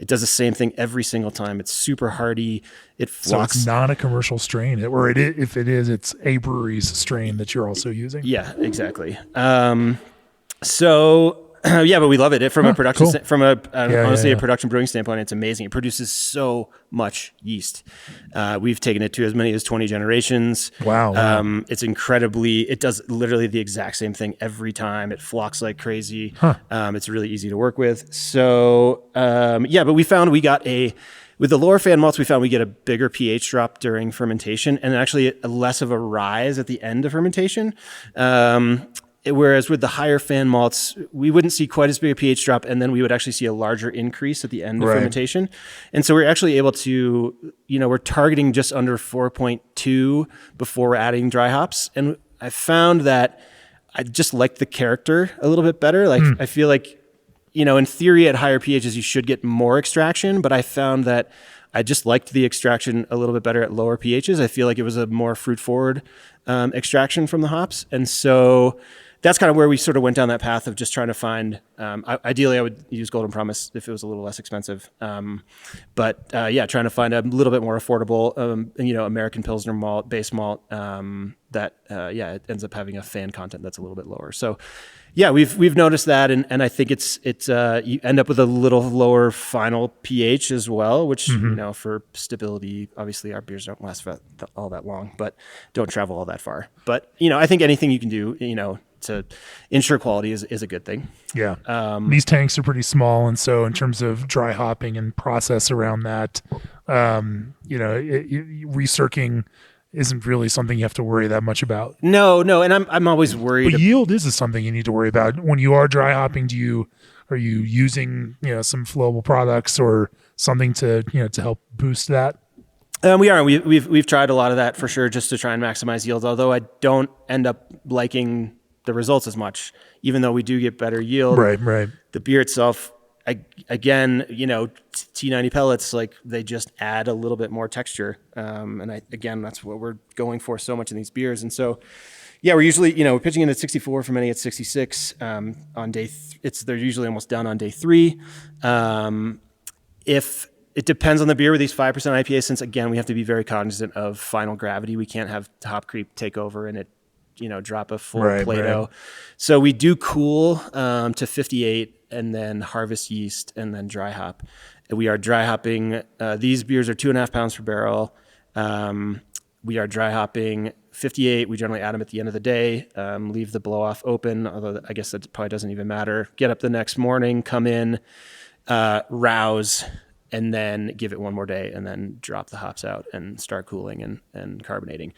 does the same thing every single time. It's super hardy. It flocks. So it's not a commercial strain, or if it is, it's a brewery's strain that you're also using. Yeah, exactly. But we love it. From a production, cool. A production brewing standpoint, it's amazing. It produces so much yeast. We've taken it to as many as 20 generations. Wow. It does literally the exact same thing every time. It flocks like crazy. It's really easy to work with. So, but we found with the lower fan malts, we found we get a bigger pH drop during fermentation and actually less of a rise at the end of fermentation. Whereas with the higher fan malts, we wouldn't see quite as big a pH drop, and then we would actually see a larger increase at the end of fermentation. And so we're actually able to, we're targeting just under 4.2 before we're adding dry hops. And I found that I just like the character a little bit better. I feel like, in theory at higher pHs, you should get more extraction, but I found that I just liked the extraction a little bit better at lower pHs. I feel like it was a more fruit forward extraction from the hops. And so that's kind of where we sort of went down that path of just trying to find, ideally I would use Golden Promise if it was a little less expensive. Trying to find a little bit more affordable, American Pilsner malt, base malt, it ends up having a fan content that's a little bit lower. So yeah, we've noticed that. And I think it's you end up with a little lower final pH as well, which, for stability, obviously our beers don't last for all that long, but don't travel all that far. But, I think anything you can do, to ensure quality is a good thing. Yeah. These tanks are pretty small. And so in terms of dry hopping and process around that, recircing isn't really something you have to worry that much about. No. And I'm always worried. But yield is something you need to worry about. When you are dry hopping, are you using, some flowable products or something to help boost that? We are. We've tried a lot of that for sure, just to try and maximize yields. Although I don't end up liking the results as much, even though we do get better yield. Right. The beer itself, T90 pellets, they just add a little bit more texture. That's what we're going for so much in these beers. And so, we're usually, we're pitching in at 64, fermenting at 66 on day. They're usually almost done on day 3. If it depends on the beer with these 5% IPAs, since again we have to be very cognizant of final gravity. We can't have hop creep take over and it, drop a full Play-Doh. Right. So we do cool to 58 and then harvest yeast and then dry hop. We are dry hopping. These beers are 2.5 pounds per barrel. We are dry hopping 58. We generally add them at the end of the day, leave the blow off open, although I guess that probably doesn't even matter. Get up the next morning, come in, rouse, and then give it one more day and then drop the hops out and start cooling and carbonating.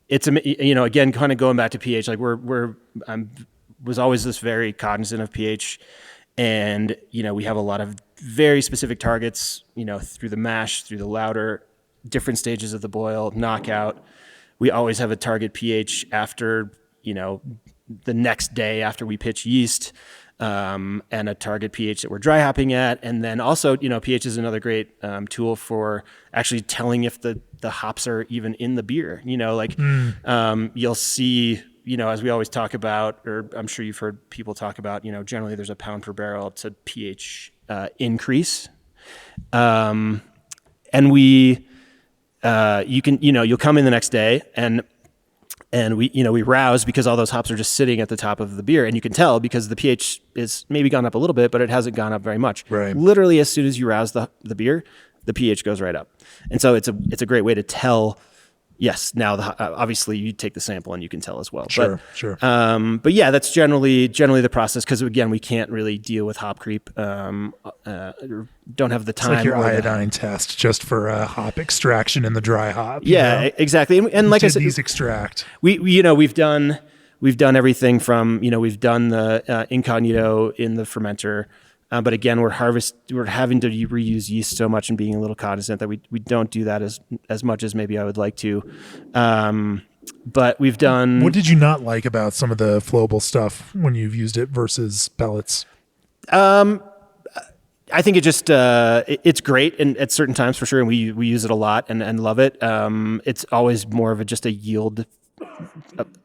It's, again, kind of going back to pH, was always this very cognizant of pH, and, we have a lot of very specific targets, through the mash, through the lauter, different stages of the boil, knockout. We always have a target pH after, the next day after we pitch yeast, and a target pH that we're dry hopping at. And then also, pH is another great tool for actually telling if the hops are even in the beer. You'll see, as we always talk about, or I'm sure you've heard people talk about, generally there's a pound per barrel to pH increase. And we, you'll come in the next day and we rouse because all those hops are just sitting at the top of the beer, and you can tell because the pH is maybe gone up a little bit, but it hasn't gone up very much. Right. Literally, as soon as you rouse the beer, the pH goes right up, and so it's a great way to tell. Yes, now obviously you take the sample and you can tell as well. Sure. But yeah, that's generally the process because again we can't really deal with hop creep. Don't have the time. It's like your iodine test just for hop extraction in the dry hop. Yeah, exactly. And like I said, these extract. We've done everything from we've done the incognito in the fermenter. But again, we're having to reuse yeast so much and being a little cognizant that we don't do that as much as maybe I would like to. But we've done. What did you not like about some of the flowable stuff when you've used it versus pellets? I think it just it's great and at certain times for sure, and we use it a lot and love it. It's always more of just a yield,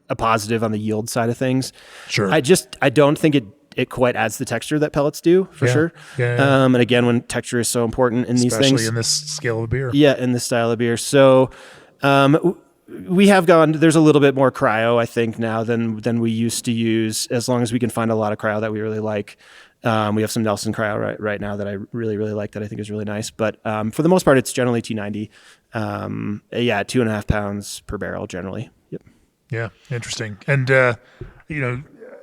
a positive on the yield side of things. Sure. I don't think it quite adds the texture that pellets do for sure. Yeah. And again, when texture is so important in these things, especially in this scale of beer. Yeah, in this style of beer. So we have gone. There's a little bit more cryo, I think, now than we used to use. As long as we can find a lot of cryo that we really like. We have some Nelson cryo right now that I really like that I think is really nice. But for the most part, it's generally T90. 2.5 pounds per barrel generally. Yep. Yeah, interesting. And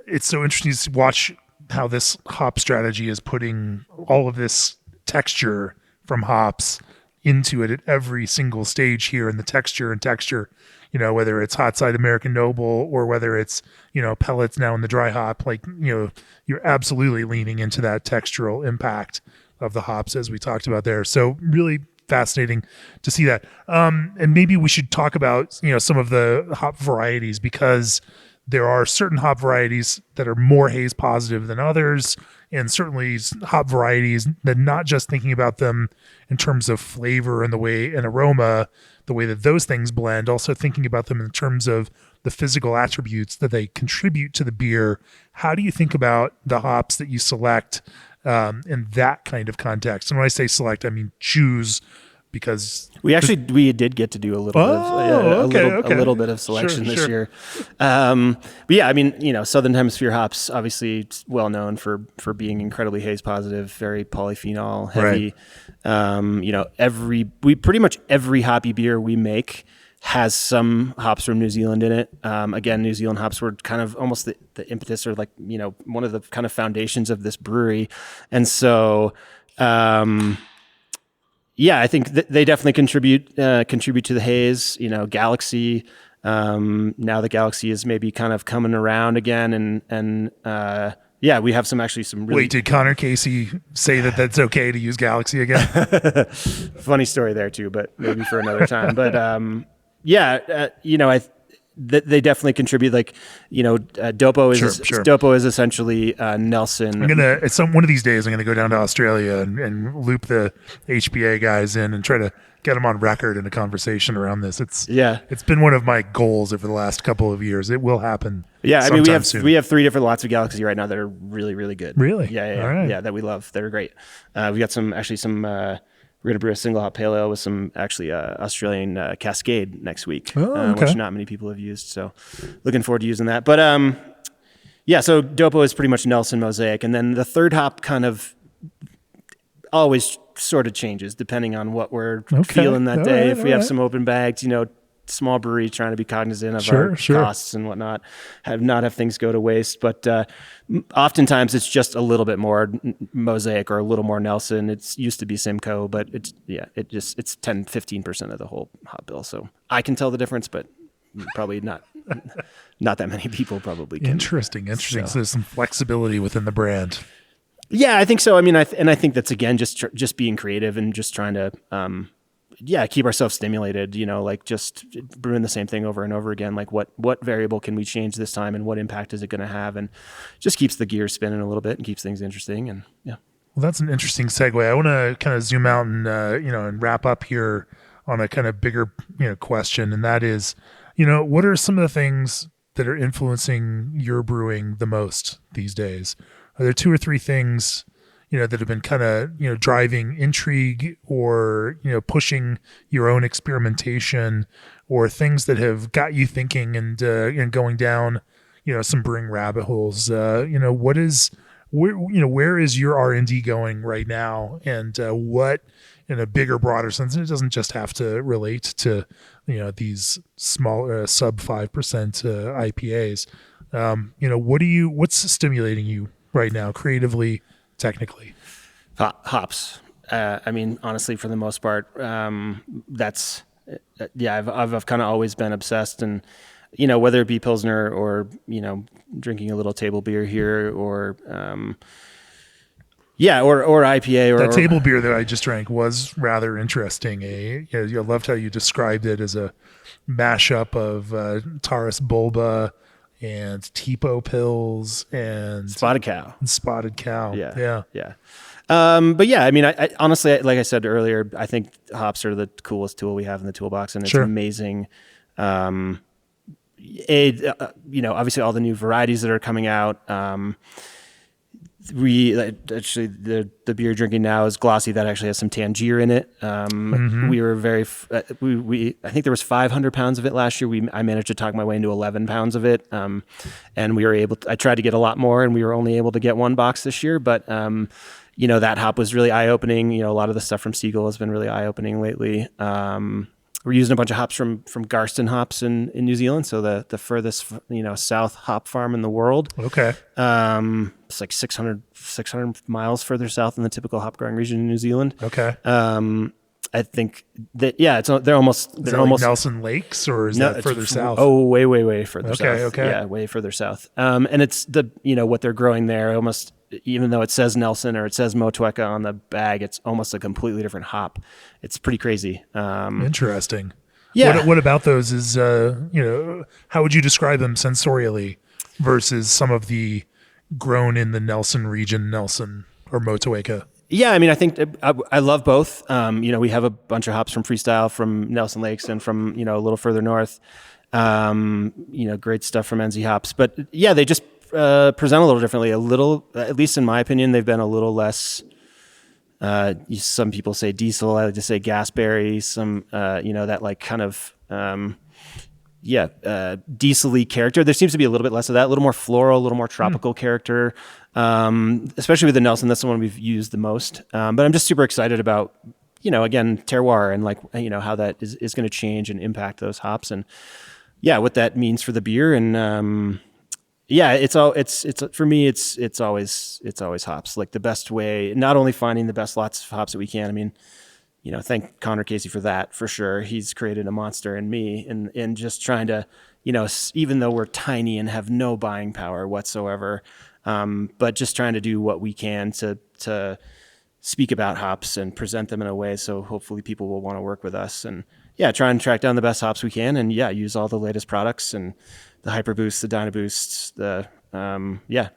it's so interesting to watch how this hop strategy is putting all of this texture from hops into it at every single stage here in the texture, whether it's hot side American Noble or whether it's, pellets now in the dry hop, you're absolutely leaning into that textural impact of the hops as we talked about there. So really fascinating to see that. And maybe we should talk about, some of the hop varieties, because there are certain hop varieties that are more haze positive than others, and certainly hop varieties that not just thinking about them in terms of flavor and aroma, the way that those things blend, also thinking about them in terms of the physical attributes that they contribute to the beer. How do you think about the hops that you select in that kind of context? And when I say select, I mean choose, because we did get to do a little bit of selection this year. But yeah, I mean, Southern Hemisphere hops, obviously it's well known for being incredibly haze positive, very polyphenol heavy. Right. Pretty much every hoppy beer we make has some hops from New Zealand in it. Again, New Zealand hops were kind of almost the impetus, or one of the kind of foundations of this brewery. And so, I think they definitely contribute to the haze. Galaxy. Now the Galaxy is maybe kind of coming around again, and we have some really. Wait, did Connor Casey say that that's okay to use Galaxy again? Funny story there too, but maybe for another time. But they definitely contribute. Dopo is essentially Nelson. One of these days I'm gonna go down to Australia and loop the HPA guys in and try to get them on record in a conversation around this. It's been one of my goals over the last couple of years. It will happen. Yeah, I mean we have 3 different lots of Galaxy right now that are really, really good. Really? Yeah. All right. Yeah, that we love. They're great. We got some. We're going to brew a single hop pale ale with some Australian Cascade next week, which not many people have used. So looking forward to using that. But so Dopo is pretty much Nelson Mosaic. And then the third hop kind of always sort of changes depending on what we're feeling that day. If we have some open bags, small brewery trying to be cognizant of our costs and whatnot, not have things go to waste. But oftentimes it's just a little bit more Mosaic or a little more Nelson. It's used to be Simcoe, but it's 10-15% of the whole hop bill. So I can tell the difference, but probably not that many people probably can. Interesting. So there's some flexibility within the brand. Yeah, I think so. I mean, I think that's again just being creative and just trying to keep ourselves stimulated, just brewing the same thing over and over again. Like what variable can we change this time and what impact is it going to have? And just keeps the gears spinning a little bit and keeps things interesting. And yeah. Well, that's an interesting segue. I want to kind of zoom out and, and wrap up here on a kind of bigger, question. And that is, what are some of the things that are influencing your brewing the most these days? Are there 2 or 3 things that have been kind of, driving intrigue or, pushing your own experimentation, or things that have got you thinking and going down, some brewing rabbit holes? Where is your R&D going right now? And what, in a bigger, broader sense, and it doesn't just have to relate to, these small sub 5% IPAs. What's stimulating you right now, creatively, technically? Hops. I mean, honestly, for the most part, that's I've kind of always been obsessed, and whether it be pilsner or drinking a little table beer here, or Yeah, or IPA or That table beer that I just drank was rather interesting. I loved how you described it as a mashup of Taurus Bulba and Tipo Pills and Spotted Cow. Spotted Cow. Yeah. But yeah, I mean, I honestly, like I said earlier, I think hops are the coolest tool we have in the toolbox, and it's amazing. Obviously all the new varieties that are coming out. We actually the beer you're drinking now is Glossy. That actually has some Tangier in it. We were I think there was 500 pounds of it last year. I managed to talk my way into 11 pounds of it. And we were I tried to get a lot more, and we were only able to get one box this year. But that hop was really eye opening. A lot of the stuff from Siegel has been really eye opening lately. We're using a bunch of hops from Garston hops in New Zealand, so the furthest south hop farm in the world. Okay. It's like 600 miles further south than the typical hop growing region in New Zealand. Okay. I think that they're almost like Nelson Lakes, or is that further south? Oh, way further south. Okay. Yeah, way further south. And it's what they're growing there, almost, even though it says Nelson or it says Motueka on the bag, it's almost a completely different hop. It's pretty crazy. Interesting. Yeah. What about those is, how would you describe them sensorially versus some of the grown in the Nelson region, Nelson or Motueka? Yeah, I mean, I think I love both. We have a bunch of hops from Freestyle, from Nelson Lakes, and from, a little further north. Great stuff from NZ Hops. But yeah, they just present a little differently. At least in my opinion, they've been a little less, some people say diesel, I like to say gasberry, some, that like kind of, diesel-y character. There seems to be a little bit less of that, a little more floral, a little more tropical character, especially with the Nelson. That's the one we've used the most. But I'm just super excited about, again, terroir and like, how that is going to change and impact those hops, and what that means for the beer. And for me, it's always hops. Like the best way, not only finding the best lots of hops that we can. I mean, thank Connor Casey for that, for sure. He's created a monster in me, and just trying to, even though we're tiny and have no buying power whatsoever, but just trying to do what we can to speak about hops and present them in a way so hopefully people will want to work with us, and try and track down the best hops we can, and use all the latest products and the Hyper Boosts, the Dyna Boosts, the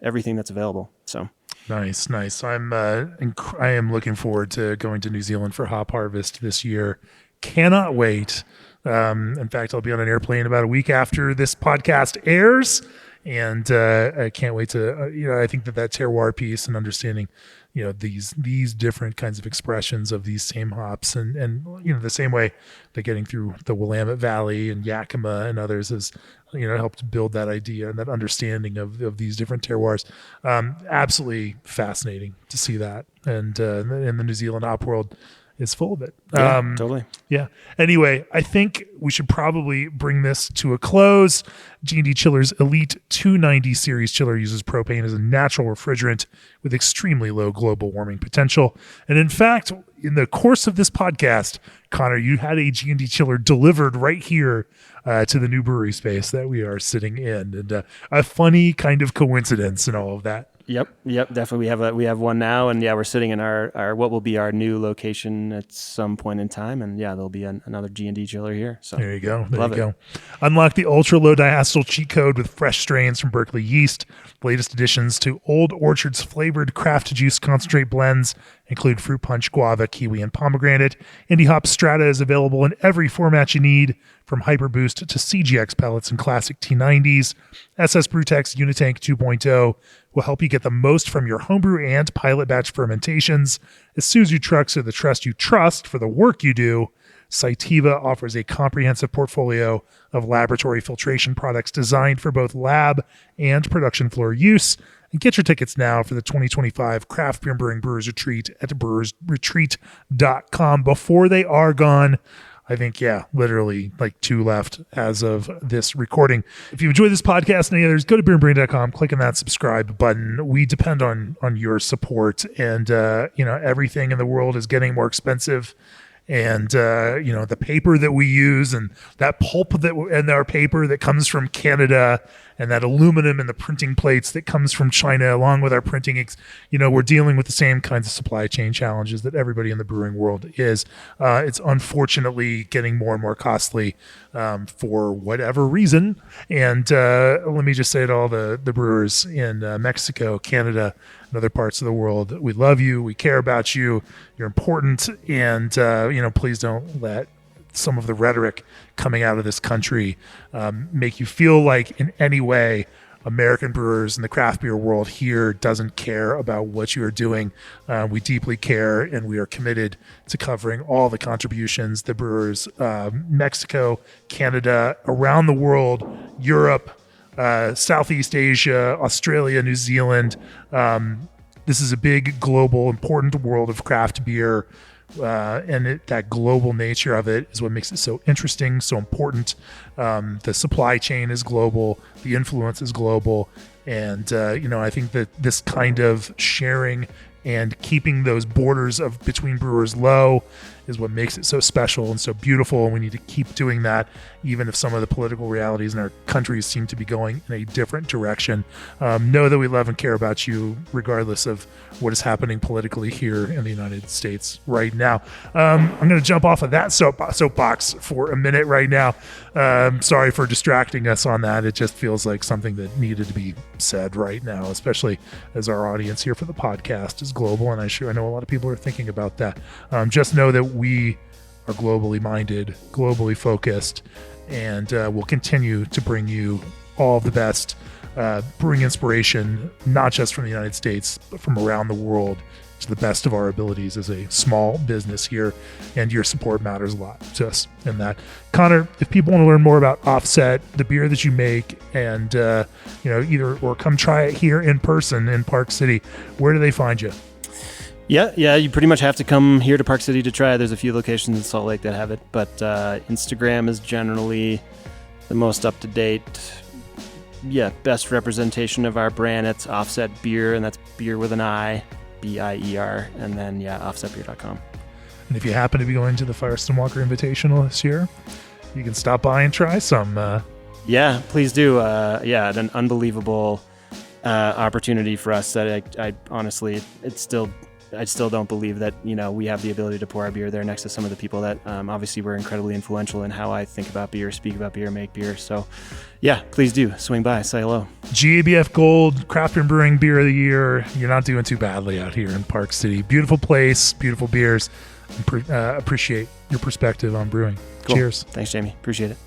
everything that's available. So. Nice. I am looking forward to going to New Zealand for Hop Harvest this year. Cannot wait. In fact, I'll be on an airplane about a week after this podcast airs, and I can't wait to. I think that terroir piece and understanding, these different kinds of expressions of these same hops, and the same way that getting through the Willamette Valley and Yakima and others has helped build that idea and that understanding of these different terroirs. Absolutely fascinating to see that, and in the New Zealand hop world is full of it. Totally. Yeah. Anyway, I think we should probably bring this to a close. G&D Chiller's Elite 290 series chiller uses propane as a natural refrigerant with extremely low global warming potential. And in fact, in the course of this podcast, Connor, you had a G&D chiller delivered right here to the new brewery space that we are sitting in, and a funny kind of coincidence and all of that. Yep, definitely. We have one now, and we're sitting in our what will be our new location at some point in time, and there'll be another G&D chiller here. So there you go. There you go. Unlock the ultra low diacetyl cheat code with fresh strains from Berkeley Yeast. The latest additions to Old Orchard's flavored craft juice concentrate blends include fruit punch, guava, kiwi, and pomegranate. Indie Hop Strata is available in every format you need, from Hyper Boost to CGX pellets and classic T90s. SS Brewtex Unitank 2.0 will help you get the most from your homebrew and pilot batch fermentations. Isuzu trucks are the trust you trust for the work you do. Cytiva offers a comprehensive portfolio of laboratory filtration products designed for both lab and production floor use. And get your tickets now for the 2025 Craft Beer and Brewing Brewers Retreat at brewersretreat.com before they are gone. I think, literally like 2 left as of this recording. If you enjoy this podcast and any others, go to beerandbrewing.com, click on that subscribe button. We depend on your support, and everything in the world is getting more expensive. And the paper that we use, and that pulp and our paper that comes from Canada, and that aluminum and the printing plates that comes from China, along with our printing, we're dealing with the same kinds of supply chain challenges that everybody in the brewing world is. It's unfortunately getting more and more costly for whatever reason. And let me just say to all the brewers in Mexico, Canada, and other parts of the world, we love you. We care about you. You're important. And, please don't let some of the rhetoric coming out of this country make you feel like in any way American brewers in the craft beer world here doesn't care about what you are doing. We deeply care, and we are committed to covering all the contributions the brewers, Mexico, Canada, around the world, Europe, Southeast Asia, Australia, New Zealand. This is a big, global, important world of craft beer. And that global nature of it is what makes it so interesting, so important. The supply chain is global, the influence is global, and I think that this kind of sharing and keeping those borders of between brewers low is what makes it so special and so beautiful. And we need to keep doing that, even if some of the political realities in our countries seem to be going in a different direction. Know that we love and care about you, regardless of what is happening politically here in the United States right now. I'm going to jump off of that soapbox for a minute right now. Sorry for distracting us on that. It just feels like something that needed to be said right now, especially as our audience here for the podcast is global. And I know a lot of people are thinking about that. Just know that we are globally minded, globally focused, and we'll continue to bring you all of the best brewing inspiration, not just from the United States, but from around the world, to the best of our abilities as a small business here. And your support matters a lot to us in that. Conor, if people want to learn more about Offset, the beer that you make, and either or come try it here in person in Park City, where do they find you? Yeah, you pretty much have to come here to Park City to try. There's a few locations in Salt Lake that have it, but Instagram is generally the most up-to-date, best representation of our brand. It's Offset Beer, and that's beer with an I, B-I-E-R, and then, offsetbeer.com. And if you happen to be going to the Firestone Walker Invitational this year, you can stop by and try some. Yeah, please do. An unbelievable opportunity for us that I honestly, I still don't believe that, we have the ability to pour our beer there next to some of the people that obviously were incredibly influential in how I think about beer, speak about beer, make beer. So please do swing by, say hello. GABF Gold, Craft and Brewing Beer of the Year. You're not doing too badly out here in Park City. Beautiful place, beautiful beers. Appreciate your perspective on brewing. Cool. Cheers. Thanks, Jamie. Appreciate it.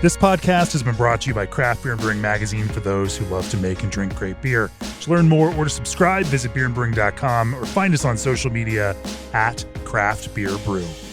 This podcast has been brought to you by Craft Beer and Brewing Magazine, for those who love to make and drink great beer. To learn more or to subscribe, visit beerandbrewing.com or find us on social media @craftbeerbrew.